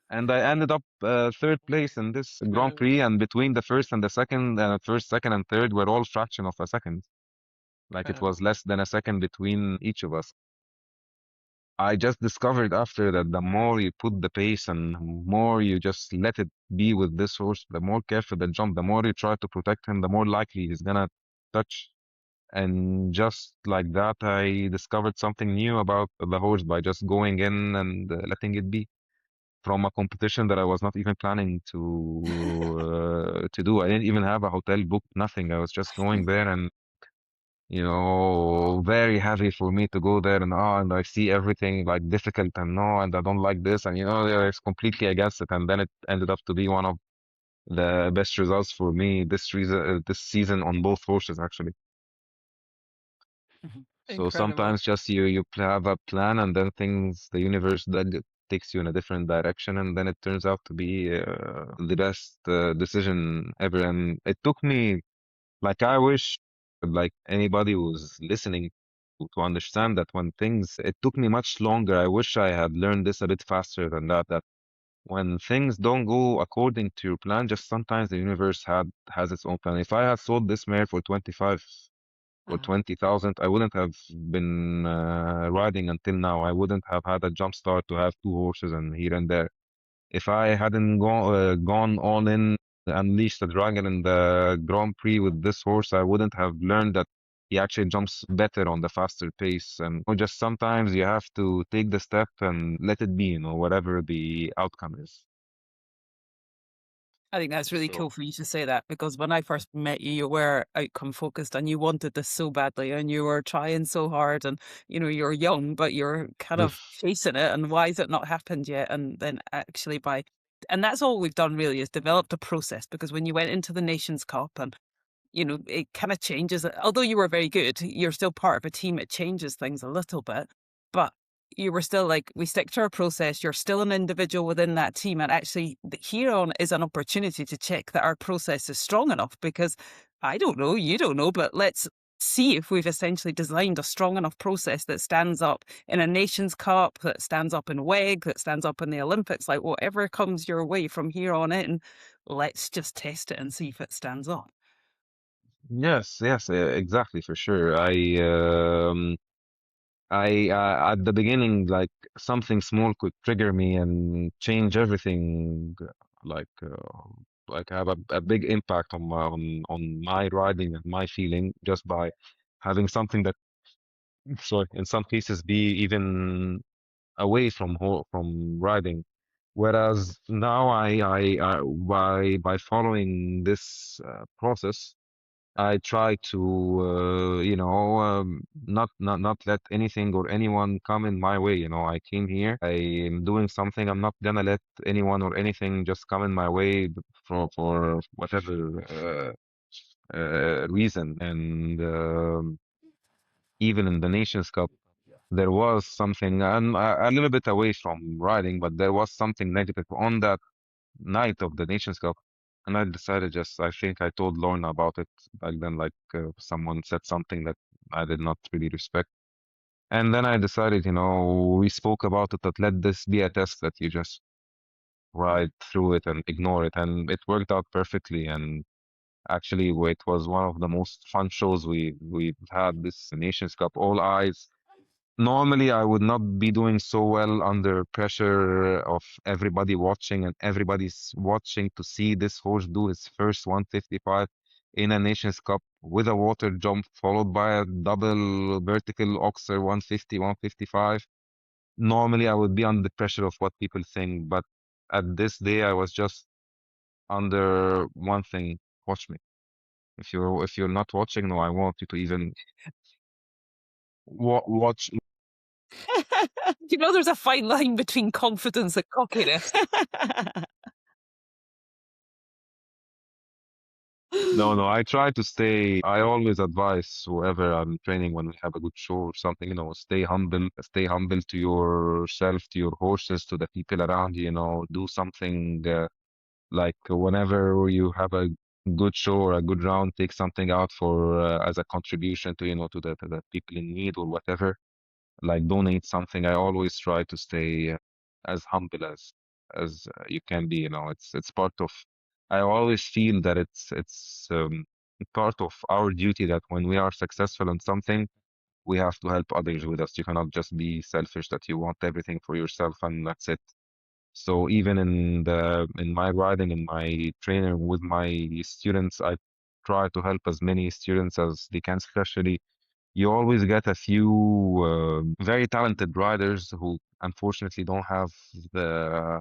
Speaker 1: and I ended up third place in this Grand Prix. And between the first and the second, first, second, and third were all fraction of a second. Like it was less than a second between each of us. I just discovered after that the more you put the pace and more you just let it be with this horse, the more careful the jump, the more you try to protect him, the more likely he's gonna touch. And just like that, I discovered something new about the horse by just going in and letting it be from a competition that I was not even planning to do. I didn't even have a hotel booked, nothing. I was just going there and very heavy for me to go there and I see everything like difficult and no, and I don't like this and it's completely against it. And then it ended up to be one of the best results for me this season on both horses actually. So
Speaker 3: Incredible.
Speaker 1: sometimes just you have a plan and then the universe that takes you in a different direction and then it turns out to be the best decision ever. And it took me like I wish like anybody who's listening to understand that it took me much longer. I wish I had learned this a bit faster than that when things don't go according to your plan, just sometimes the universe has its own plan. If I had sold this mare for 25 or 20,000, I wouldn't have been riding until now. I wouldn't have had a jump start to have two horses and here and there. If I hadn't gone all in, unleashed the dragon in the Grand Prix with this horse, I wouldn't have learned that he actually jumps better on the faster pace. And just sometimes you have to take the step and let it be, whatever the outcome is.
Speaker 3: I think that's really
Speaker 1: So,
Speaker 3: cool for you to say that because when I first met you, you were outcome focused and you wanted this so badly and you were trying so hard and you're young, but you're kind of chasing it and why has it not happened yet? And then actually and that's all we've done really is developed a process because when you went into the Nations Cup and it kind of changes it. Although you were very good, you're still part of a team. It changes things a little bit, but you were still like, we stick to our process. You're still an individual within that team. And actually here on is an opportunity to check that our process is strong enough because I don't know, you don't know, but let's see if we've essentially designed a strong enough process that stands up in a Nations Cup, that stands up in WEG, that stands up in the Olympics, like whatever comes your way from here on in, let's just test it and see if it stands up.
Speaker 1: yes, yes, exactly, for sure. At the beginning, like something small could trigger me and change everything, like have a big impact on my riding and my feeling just by having something that, sorry, in some cases be even away from riding. Whereas now by following this process, I try to not let anything or anyone come in my way. I came here, I am doing something. I'm not gonna let anyone or anything just come in my way for whatever reason. And even in the Nations Cup, there was something. I'm a little bit away from riding, but there was something negative on that night of the Nations Cup. And I decided I think I told Lorna about it back then, like someone said something that I did not really respect. And then I decided, we spoke about it, that let this be a test, that you just ride through it and ignore it. And it worked out perfectly. And actually, it was one of the most fun shows we've had this Nations Cup. All eyes. Normally, I would not be doing so well under pressure of everybody watching, and everybody's watching to see this horse do his first 155 in a Nations Cup with a water jump, followed by a double vertical oxer 150, 155. Normally, I would be under pressure of what people think, but at this day, I was just under one thing: watch me. If you're not watching, no, I want you to even watch.
Speaker 3: There's a fine line between confidence and cockiness.
Speaker 1: No, I try to stay. I always advise whoever I'm training when we have a good show or something, stay humble to yourself, to your horses, to the people around you, do something like whenever you have a good show or a good round, take something out for as a contribution to, to the people in need or whatever, like donate something. I always try to stay as humble as you can be. It's part of. I always feel that it's part of our duty, that when we are successful in something, we have to help others with us. You cannot just be selfish, that you want everything for yourself and that's it. So even in my riding, in my training with my students, I try to help as many students as they can, especially you always get a few very talented riders who unfortunately don't have the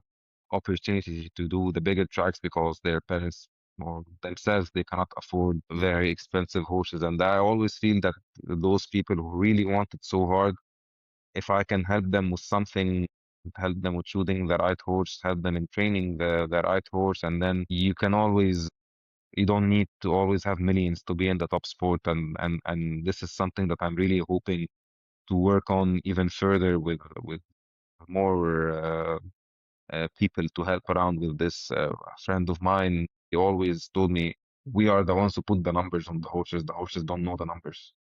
Speaker 1: opportunity to do the bigger tracks because their parents or themselves, they cannot afford very expensive horses. And I always feel that those people who really want it so hard, if I can help them with something, help them with choosing the right horse, help them in training the right horse, and then you don't need to always have millions to be in the top sport. And this is something that I'm really hoping to work on even further with more people to help around with this. A friend of mine, he always told me, we are the ones who put the numbers on the horses. The horses don't know the numbers.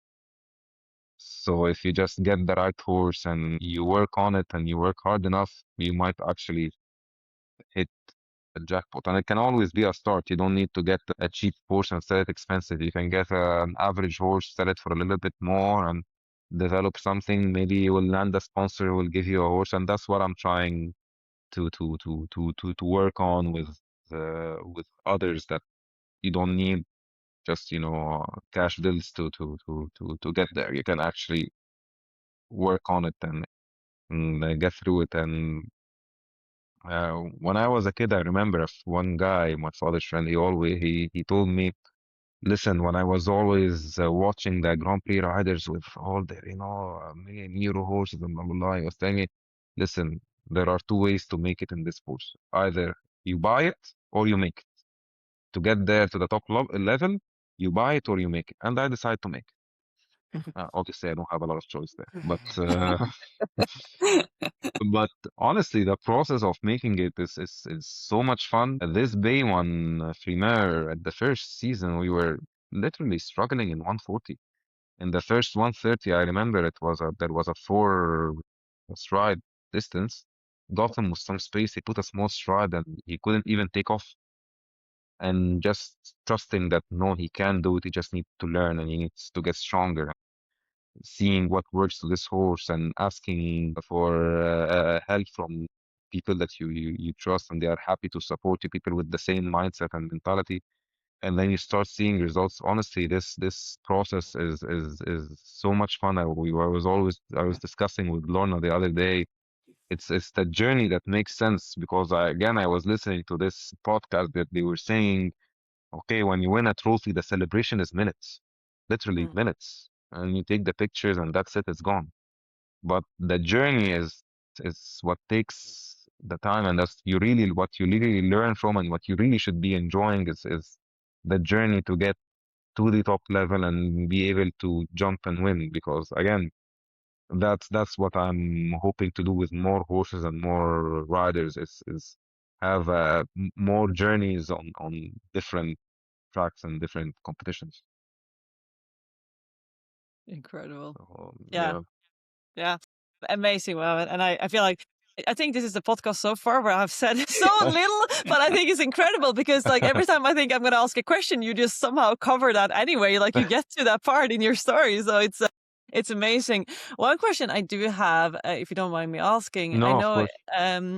Speaker 1: So if you just get the right horse and you work on it and you work hard enough, you might actually hit a jackpot. And it can always be a start. You don't need to get a cheap horse and sell it expensive. You can get an average horse, sell it for a little bit more, and develop something. Maybe you will land a sponsor who will give you a horse, and that's what I'm trying to work on with others, that you don't need just cash bills to get there. You can actually work on it and get through it. And when I was a kid, I remember one guy, my father's friend, he told me, listen, when I was always watching the Grand Prix riders with all their, million euro horses and blah, blah, blah, he was telling me, listen, there are two ways to make it in this sport. Either you buy it or you make it. To get there to the top level, you buy it or you make it. And I decided to make it. Obviously, I don't have a lot of choice there, but honestly, the process of making it is so much fun. This Bay one Frimer at the first season, we were literally struggling in 140. In the first 130, I remember there was a four stride distance. Got him with some space. He put a small stride and he couldn't even take off. And just trusting that no, he can do it. He just needs to learn and he needs to get stronger. Seeing what works to this horse and asking for help from people that you trust and they are happy to support you, people with the same mindset and mentality, and then you start seeing results. Honestly, this process is so much fun. I was discussing with Lorna the other day. It's the journey that makes sense, because I was listening to this podcast that they were saying, okay, when you win a trophy, the celebration is minutes, literally
Speaker 3: Mm.
Speaker 1: minutes, and you take the pictures and that's it, it's gone. But the journey is what takes the time, and that's what you really learn from, and what you really should be enjoying is the journey to get to the top level and be able to jump and win. Because again, that's what I'm hoping to do with more horses and more riders, is have more journeys on different tracks and different competitions.
Speaker 3: Incredible.
Speaker 1: So,
Speaker 3: Yeah.
Speaker 1: yeah.
Speaker 3: Yeah. Amazing, Mohamed. And I feel like I think this is the podcast so far where I've said so little, but I think it's incredible because like every time I think I'm going to ask a question, you just somehow cover that anyway. Like you get to that part in your story. So it's amazing. One question I do have, if you don't mind me asking,
Speaker 1: No, of course.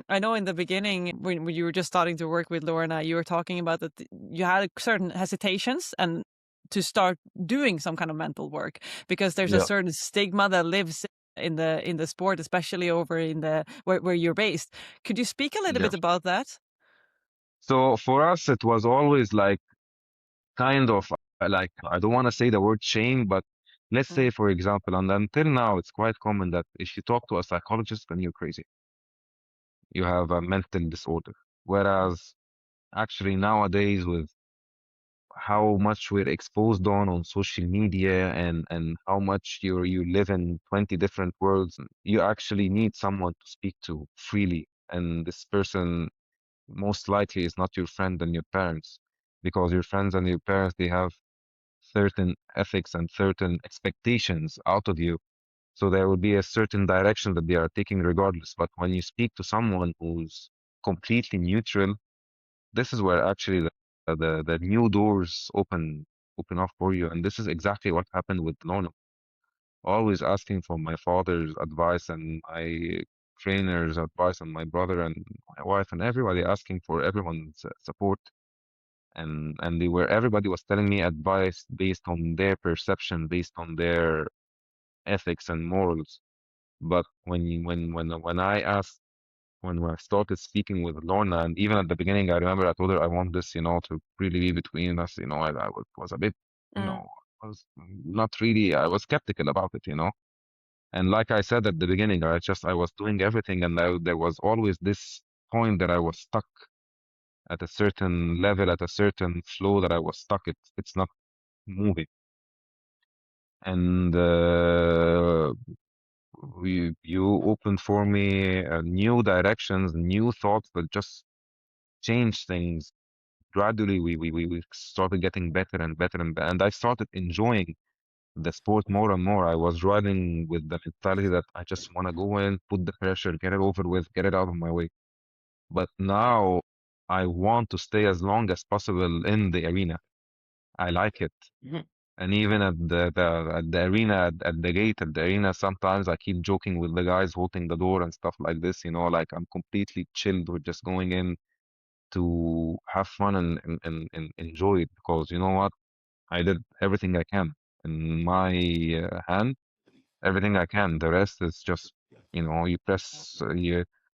Speaker 3: I know in the beginning when you were just starting to work with Lorna, you were talking about that you had certain hesitations and to start doing some kind of mental work because there's a
Speaker 1: Yeah.
Speaker 3: certain stigma that lives in the sport, especially over in the where you're based. Could you speak a little
Speaker 1: Yeah.
Speaker 3: bit about that?
Speaker 1: So for us, it was always like kind of like, I don't want to say the word shame, but let's
Speaker 3: Mm.
Speaker 1: say, for example, and until now, it's quite common that if you talk to a psychologist, then you're crazy. You have a mental disorder. Whereas actually nowadays, with how much we're exposed on social media, and how much you live in 20 different worlds, you actually need someone to speak to freely. And this person most likely is not your friend and your parents, because your friends and your parents, they have certain ethics and certain expectations out of you. So there will be a certain direction that they are taking regardless. But when you speak to someone who's completely neutral, this is where actually the new doors open up for you. And this is exactly what happened with Lorna. Always asking for my father's advice and my trainer's advice and my brother and my wife and everybody, asking for everyone's support. And everybody was telling me advice based on their perception, based on their ethics and morals. But when I started speaking with Lorna, and even at the beginning, I remember I told her I want this, to really be between us. I was a bit,
Speaker 3: Mm.
Speaker 1: I was not really, I was skeptical about it. And like I said at the beginning, I was doing everything, and there was always this point that I was stuck at a certain level, at a certain flow, that I was stuck. It's not moving. And you opened for me new directions, new thoughts that just changed things. Gradually, we started getting better and better and I started enjoying the sport more and more. I was riding with the mentality that I just want to go in, put the pressure, get it over with, get it out of my way. But now I want to stay as long as possible in the arena. I like it.
Speaker 3: Mhm.
Speaker 1: And even at the arena, at the gate at the arena, sometimes I keep joking with the guys holding the door and stuff like this, like I'm completely chilled with just going in to have fun and enjoy it, because you know what? I did everything I can in my hand, everything I can. The rest is just, you press,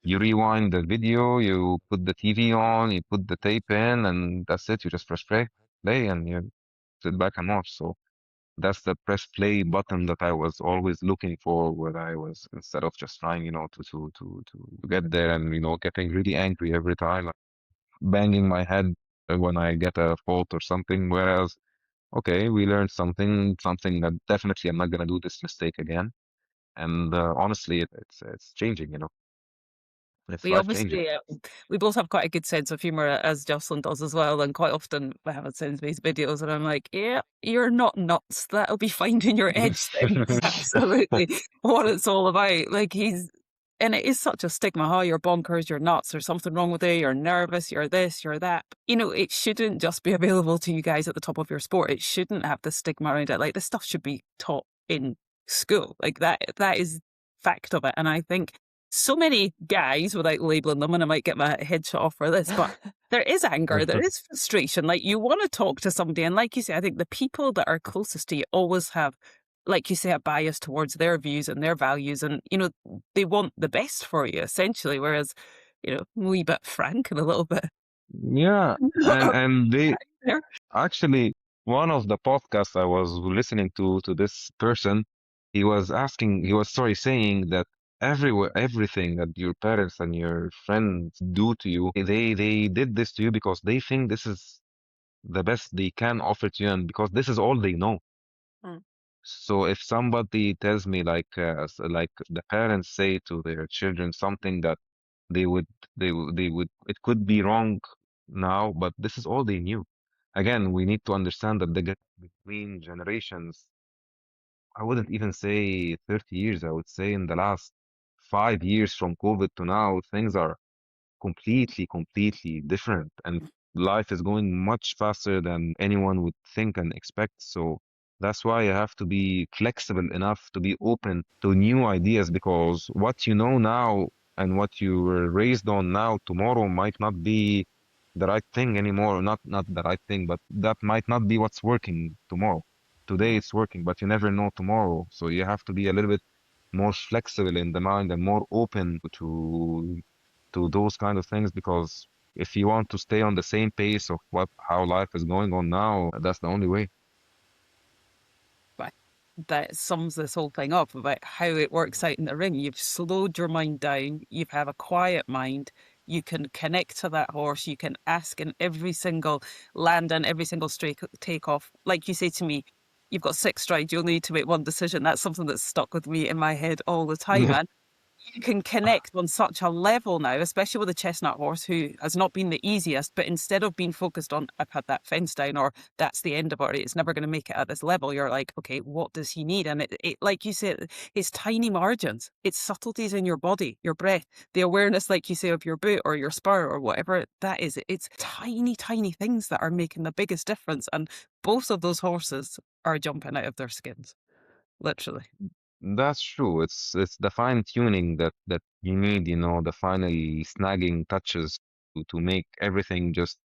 Speaker 1: you rewind the video, you put the TV on, you put the tape in, and that's it. You just press play, and you sit back and watch. So that's the press play button that I was always looking for, where I was, instead of just trying, to get there and, getting really angry every time, like banging my head when I get a fault or something. Whereas, okay, we learned something that definitely I'm not gonna do this mistake again. And honestly, it's changing. It's
Speaker 3: We
Speaker 1: life changing.
Speaker 3: obviously we both have quite a good sense of humor as Jocelyn does as well, and quite often I have sends me videos, and I'm like, "Yeah, you're not nuts. That'll be finding your edge. Then it's absolutely what it's all about." Like and it is such a stigma. Oh, you're bonkers, you're nuts. There's something wrong with you. You're nervous. You're this. You're that. It shouldn't just be available to you guys at the top of your sport. It shouldn't have the stigma around it. Like this stuff should be taught in school. Like that. That is fact of it, and I think so many guys, without labeling them, and I might get my head shot off for this, but there is anger, there is frustration. Like you want to talk to somebody, and like you say, I think the people that are closest to you always have like you say, a bias towards their views and their values, and they want the best for you essentially. Whereas, a wee bit frank and a little bit
Speaker 1: Yeah, and they
Speaker 3: there.
Speaker 1: actually, one of the podcasts I was listening to this person, he was sorry, saying that everything that your parents and your friends do to you, they did this to you because they think this is the best they can offer to you, and because this is all they know.
Speaker 3: Mm.
Speaker 1: So if somebody tells me like the parents say to their children something that they would they would it could be wrong now, but this is all they knew. Again, we need to understand that the gap between generations, I wouldn't even say 30 years, I would say in the last 5 years from COVID to now, things are completely different. And life is going much faster than anyone would think and expect. So that's why you have to be flexible enough to be open to new ideas, because what you know now and what you were raised on now, tomorrow might not be the right thing anymore. Not the right thing, but that might not be what's working tomorrow. Today
Speaker 3: Yeah.
Speaker 1: it's working, but you never know tomorrow. So you have to be a little bit more flexible in the mind and more open to those kind of things, because if you want to stay on the same pace of how life is going on now, that's the only way.
Speaker 3: But that sums this whole thing up about how it works out in the ring. You've slowed your mind down. You have a quiet mind. You can connect to that horse. You can ask in every single land and every single straight takeoff. Like you say to me, you've got 6 strides. You'll need to make one decision. That's something that's stuck with me in my head all the time. And you can connect on such a level now, especially with a chestnut horse who has not been the easiest, but instead of being focused on, I've had that fence down, or that's the end of it, it's never going to make it at this level, you're like, okay, what does he need? And it like you said, it's tiny margins, it's subtleties in your body, your breath, the awareness, like you say, of your boot or your spur or whatever that is. It's tiny things that are making the biggest difference. And both of those horses are jumping out of their skins, literally.
Speaker 1: That's true. It's the fine tuning that you need, the final snagging touches to make everything just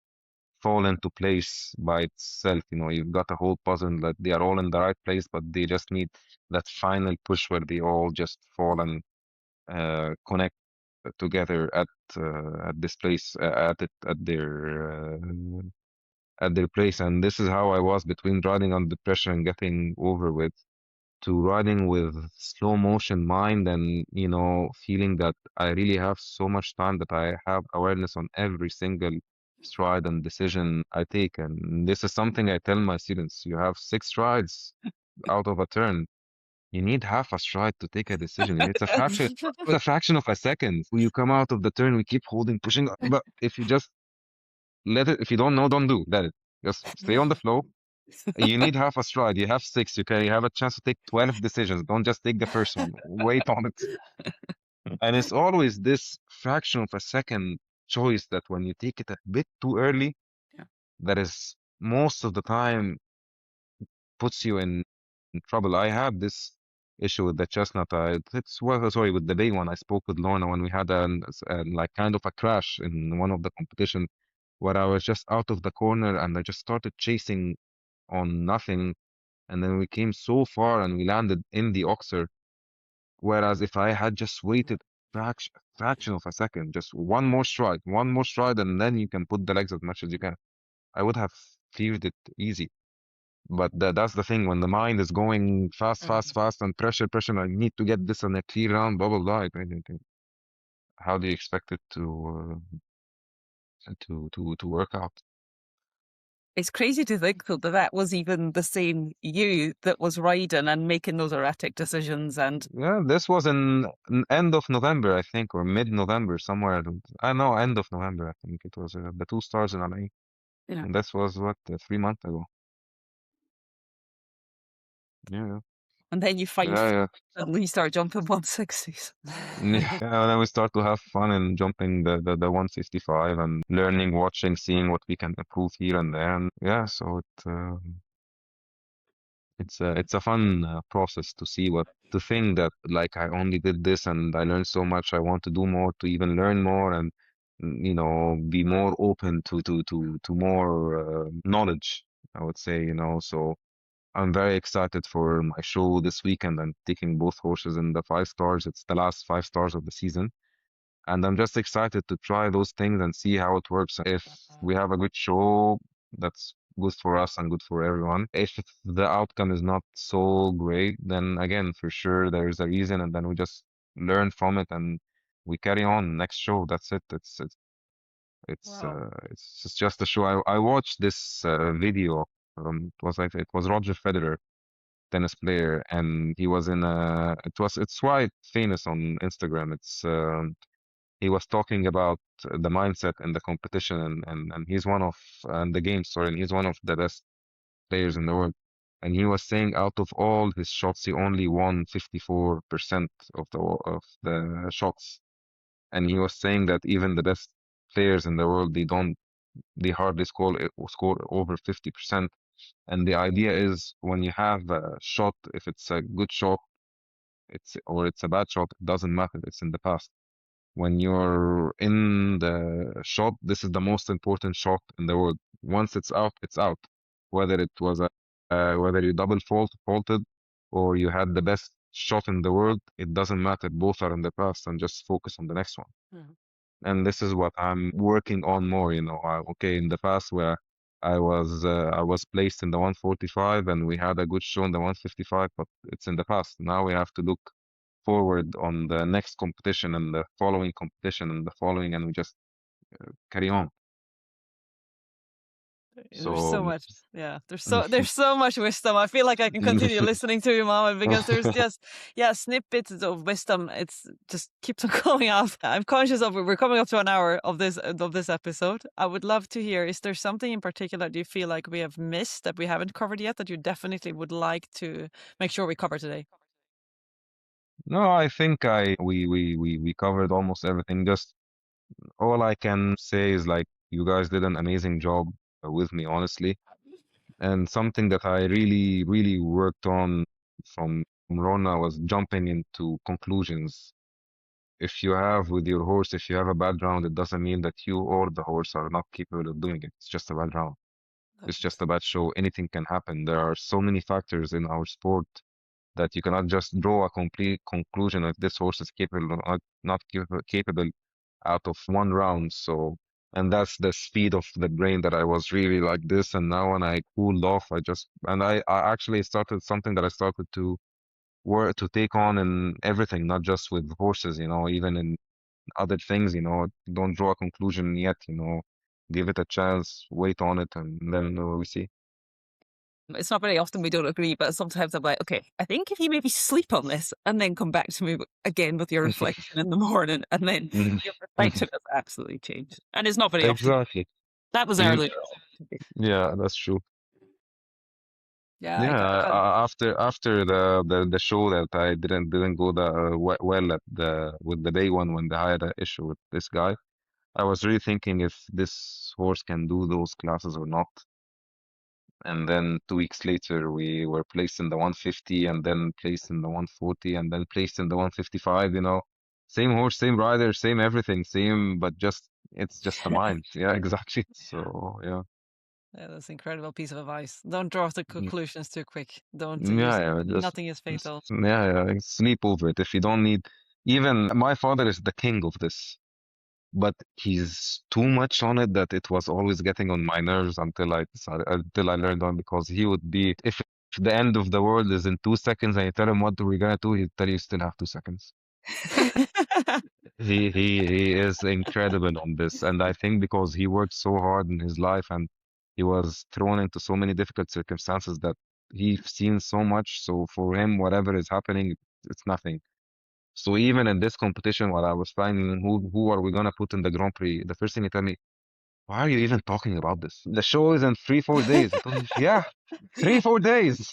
Speaker 1: fall into place by itself. You've got a whole puzzle that they are all in the right place, but they just need that final push where they all just fall and connect together at this place at their place. And this is how I was between riding under pressure and getting over with, to riding with slow motion mind, and feeling that I really have so much time that I have awareness on every single stride and decision I take. And this is something I tell my students: you have 6 strides out of a turn. You need half a stride to take a decision. It's a fraction of a second. You come out of the turn, we keep holding, pushing. But if you just let it, if you don't know, don't do. Let it. Just stay on the flow. You need half a stride. You have 6. You have a chance to take 12 decisions. Don't just take the first one. Wait on it. And it's always this fraction of a second choice that when you take it a bit too early,
Speaker 3: Yeah.
Speaker 1: that is most of the time puts you in trouble. I had this issue with the chestnut. Sorry, with the bay one. I spoke with Lorna when we had like kind of a crash in one of the competition, where I was just out of the corner and I just started chasing on nothing. And then we came so far and we landed in the Oxer. Whereas if I had just waited fraction of a second, just one more stride, and then you can put the legs as much as you can, I would have cleared it easy. But that's the thing, when the mind is going fast, and pressure, I need to get this in a clear round, blah, blah, blah. How do you expect it to work out?
Speaker 3: It's crazy to think though that was even the same you that was riding and making those erratic decisions. And
Speaker 1: Yeah, this was in end of November, I think, or mid-November, somewhere. I know, end of November, I think it was the 2 stars in LA. And this was what, 3 months ago. Yeah,
Speaker 3: and then you find
Speaker 1: yeah,
Speaker 3: suddenly you start jumping 160s.
Speaker 1: yeah. And then we start to have fun in jumping the 165 and learning, watching, seeing what we can improve here and there. And yeah, so it's a fun process to see to think that like I only did this and I learned so much. I want to do more, to even learn more, and be more open to more knowledge, I would say. So I'm very excited for my show this weekend. I'm taking both horses in the 5 stars. It's the last 5 stars of the season. And I'm just excited to try those things and see how it works. If we have a good show, that's good for us and good for everyone. If the outcome is not so great, then again, for sure, there's a reason, and then we just learn from it and we carry on. Next show, that's it.
Speaker 3: Wow.
Speaker 1: It's just a show. I watched this video. It was Roger Federer, tennis player, and he was in a. It's quite famous on Instagram. He was talking about the mindset and the competition, and he's one of and the game. Sorry, and he's one of the best players in the world. And he was saying out of all his shots, he only won 54% of the shots. And he was saying that even the best players in the world, they hardly score over 50%. And the idea is when you have a shot, if it's a good shot, it's a bad shot, it doesn't matter. It's in the past. When you're in the shot, this is the most important shot in the world. Once it's out, it's out. Whether it was whether you faulted or you had the best shot in the world, it doesn't matter. Both are in the past, and just focus on the next one.
Speaker 3: Mhm.
Speaker 1: And this is what I'm working on more. Okay, in the past where I was placed in the 145 and we had a good show in the 155, but it's in the past. Now we have to look forward on the next competition and the following competition and the following, and we just carry on.
Speaker 3: There's so
Speaker 1: So
Speaker 3: much, yeah. There's so much wisdom. I feel like I can continue listening to you, Mohamed, because there's just snippets of wisdom. It's just keeps on going off. I'm conscious of we're coming up to an hour of this episode. I would love to hear. Is there something in particular do you feel like we have missed that we haven't covered yet that you definitely would like to make sure we cover today?
Speaker 1: No, I think we covered almost everything. Just all I can say is like you guys did an amazing job with me, honestly. And something that I really, really worked on from Rona was jumping into conclusions. If you have with your horse, if you have a bad round, it doesn't mean that you or the horse are not capable of doing it. It's just a bad round. It's just a bad show. Anything can happen. There are so many factors in our sport that you cannot just draw a complete conclusion that this horse is capable or not capable out of one round. So, and that's the speed of the brain that I was really like this. And now when I cooled off, I actually started something that I started to work to take on in everything, not just with horses, even in other things, don't draw a conclusion yet, give it a chance, wait on it, and then we see.
Speaker 3: It's not very often we don't agree, but sometimes I'm like, okay, I think if you maybe sleep on this and then come back to me again with your reflection in the morning, and then your perspective has absolutely changed. And it's not very often.
Speaker 1: Exactly.
Speaker 3: That was earlier.
Speaker 1: Yeah, that's true.
Speaker 3: Yeah,
Speaker 1: Yeah, after the show that I didn't go well at the with the day one when they had an issue with this guy, I was really thinking if this horse can do those classes or not. And then 2 weeks later, we were placed in the 150 and then placed in the 140 and then placed in the 155, Same horse, same rider, same everything, same, but it's just the mind. Yeah, exactly. So, yeah.
Speaker 3: Yeah, that's an incredible piece of advice. Don't draw the conclusions too quick. Don't use
Speaker 1: Yeah,
Speaker 3: nothing is fatal.
Speaker 1: sleep over it. If you don't need, even my father is the king of this, but he's too much on it that it was always getting on my nerves until I learned on, because he would be, if the end of the world is in 2 seconds and you tell him what we're gonna do, he'll tell you still have 2 seconds. He is incredible on this, and I think because he worked so hard in his life and he was thrown into so many difficult circumstances that he's seen so much. So for him, whatever is happening, it's nothing. So even in this competition, while I was planning who are we gonna put in the Grand Prix, the first thing he told me, "Why are you even talking about this? The show is in 3-4 days." I told him, "Yeah, 3-4 days.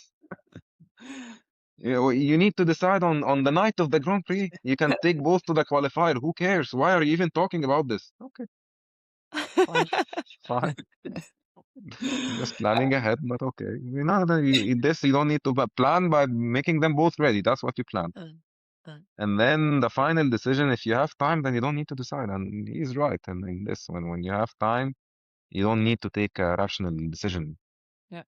Speaker 1: You need to decide on the night of the Grand Prix. You can take both to the qualifier. Who cares? Why are you even talking about this?" Okay, fine, fine. Just planning ahead, but okay. You don't need to plan by making them both ready. That's what you plan. And then the final decision, if you have time, then you don't need to decide. And he's right. And in this one, when you have time, you don't need to take a rational decision.
Speaker 3: Yeah.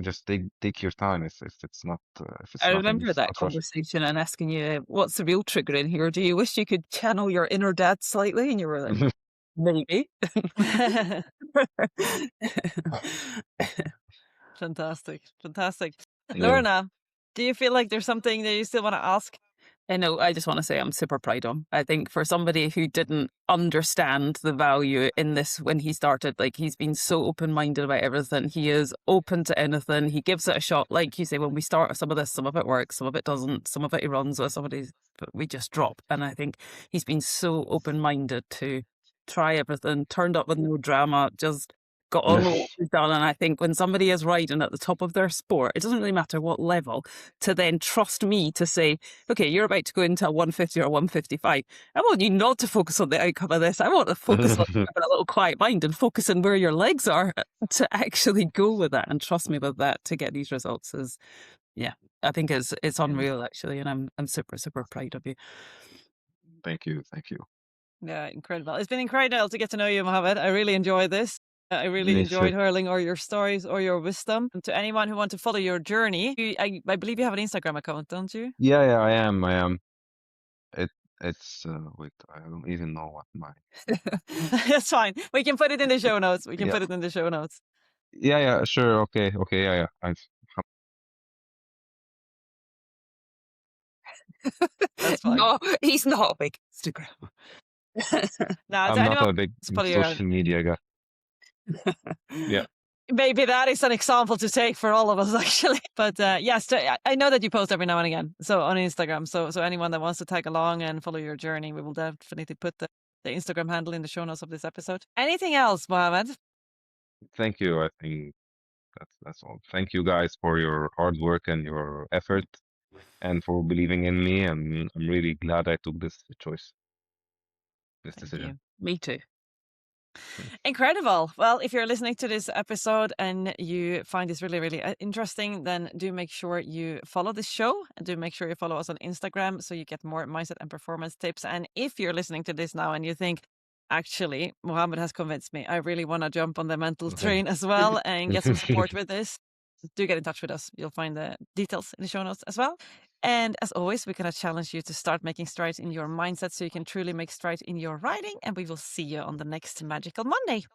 Speaker 1: Just take your time if it's not if it's
Speaker 3: I
Speaker 1: nothing,
Speaker 3: remember
Speaker 1: it's
Speaker 3: that
Speaker 1: not rush.
Speaker 3: conversation and asking you, what's the real trigger in here? Do you wish you could channel your inner dad slightly? And you were like, maybe.
Speaker 4: Fantastic. Fantastic.
Speaker 1: Yeah.
Speaker 4: Lorna, do you feel like there's something that you still want to ask?
Speaker 3: I know, I just want to say I'm super proud of him. I think for somebody who didn't understand the value in this when he started, like he's been so open-minded about everything. He is open to anything. He gives it a shot. Like you say, when we start some of this, some of it works, some of it doesn't, some of it he runs with, some of it we just drop. And I think he's been so open-minded to try everything, turned up with no drama, just got on with what we've done. And I think when somebody is riding at the top of their sport, it doesn't really matter what level, to then trust me to say, okay, you're about to go into a 150 or 155. I want you not to focus on the outcome of this. I want to focus on having a little quiet mind and focus on where your legs are to actually go with that and trust me with that to get these results is, yeah, I think it's unreal actually. And I'm super, super proud of you.
Speaker 1: Thank you.
Speaker 4: Yeah, incredible. It's been incredible to get to know you, Mohamed. I really enjoyed this. I really enjoyed hurling all your stories or your wisdom. And to anyone who wants to follow your journey, I believe you have an Instagram account, don't you?
Speaker 1: Yeah, I am. It's wait, I don't even know what my
Speaker 4: That's fine. We can put it in the show notes.
Speaker 1: Yeah.
Speaker 4: Put it in the show notes.
Speaker 1: Yeah, sure. Okay, yeah.
Speaker 4: That's fine.
Speaker 3: No, he's not a big Instagram.
Speaker 4: Now,
Speaker 1: I'm not a big
Speaker 4: follow you
Speaker 1: social media guy. Yeah.
Speaker 4: Maybe that is an example to take for all of us, actually. But yes, I know that you post every now and again, so on Instagram. So anyone that wants to tag along and follow your journey, we will definitely put the Instagram handle in the show notes of this episode. Anything else, Mohamed?
Speaker 1: Thank you. I think that's all. Thank you guys for your hard work and your effort and for believing in me. And I'm really glad I took this choice, this decision.
Speaker 3: Me too.
Speaker 4: Incredible. Well, if you're listening to this episode and you find this really, really interesting, then do make sure you follow this show and do make sure you follow us on Instagram so you get more mindset and performance tips. And if you're listening to this now and you think, actually, Mohamed has convinced me, I really want to jump on the mental train as well and get some support with this, do get in touch with us. You'll find the details in the show notes as well. And as always, we're going to challenge you to start making strides in your mindset so you can truly make strides in your riding. And we will see you on the next Magical Monday.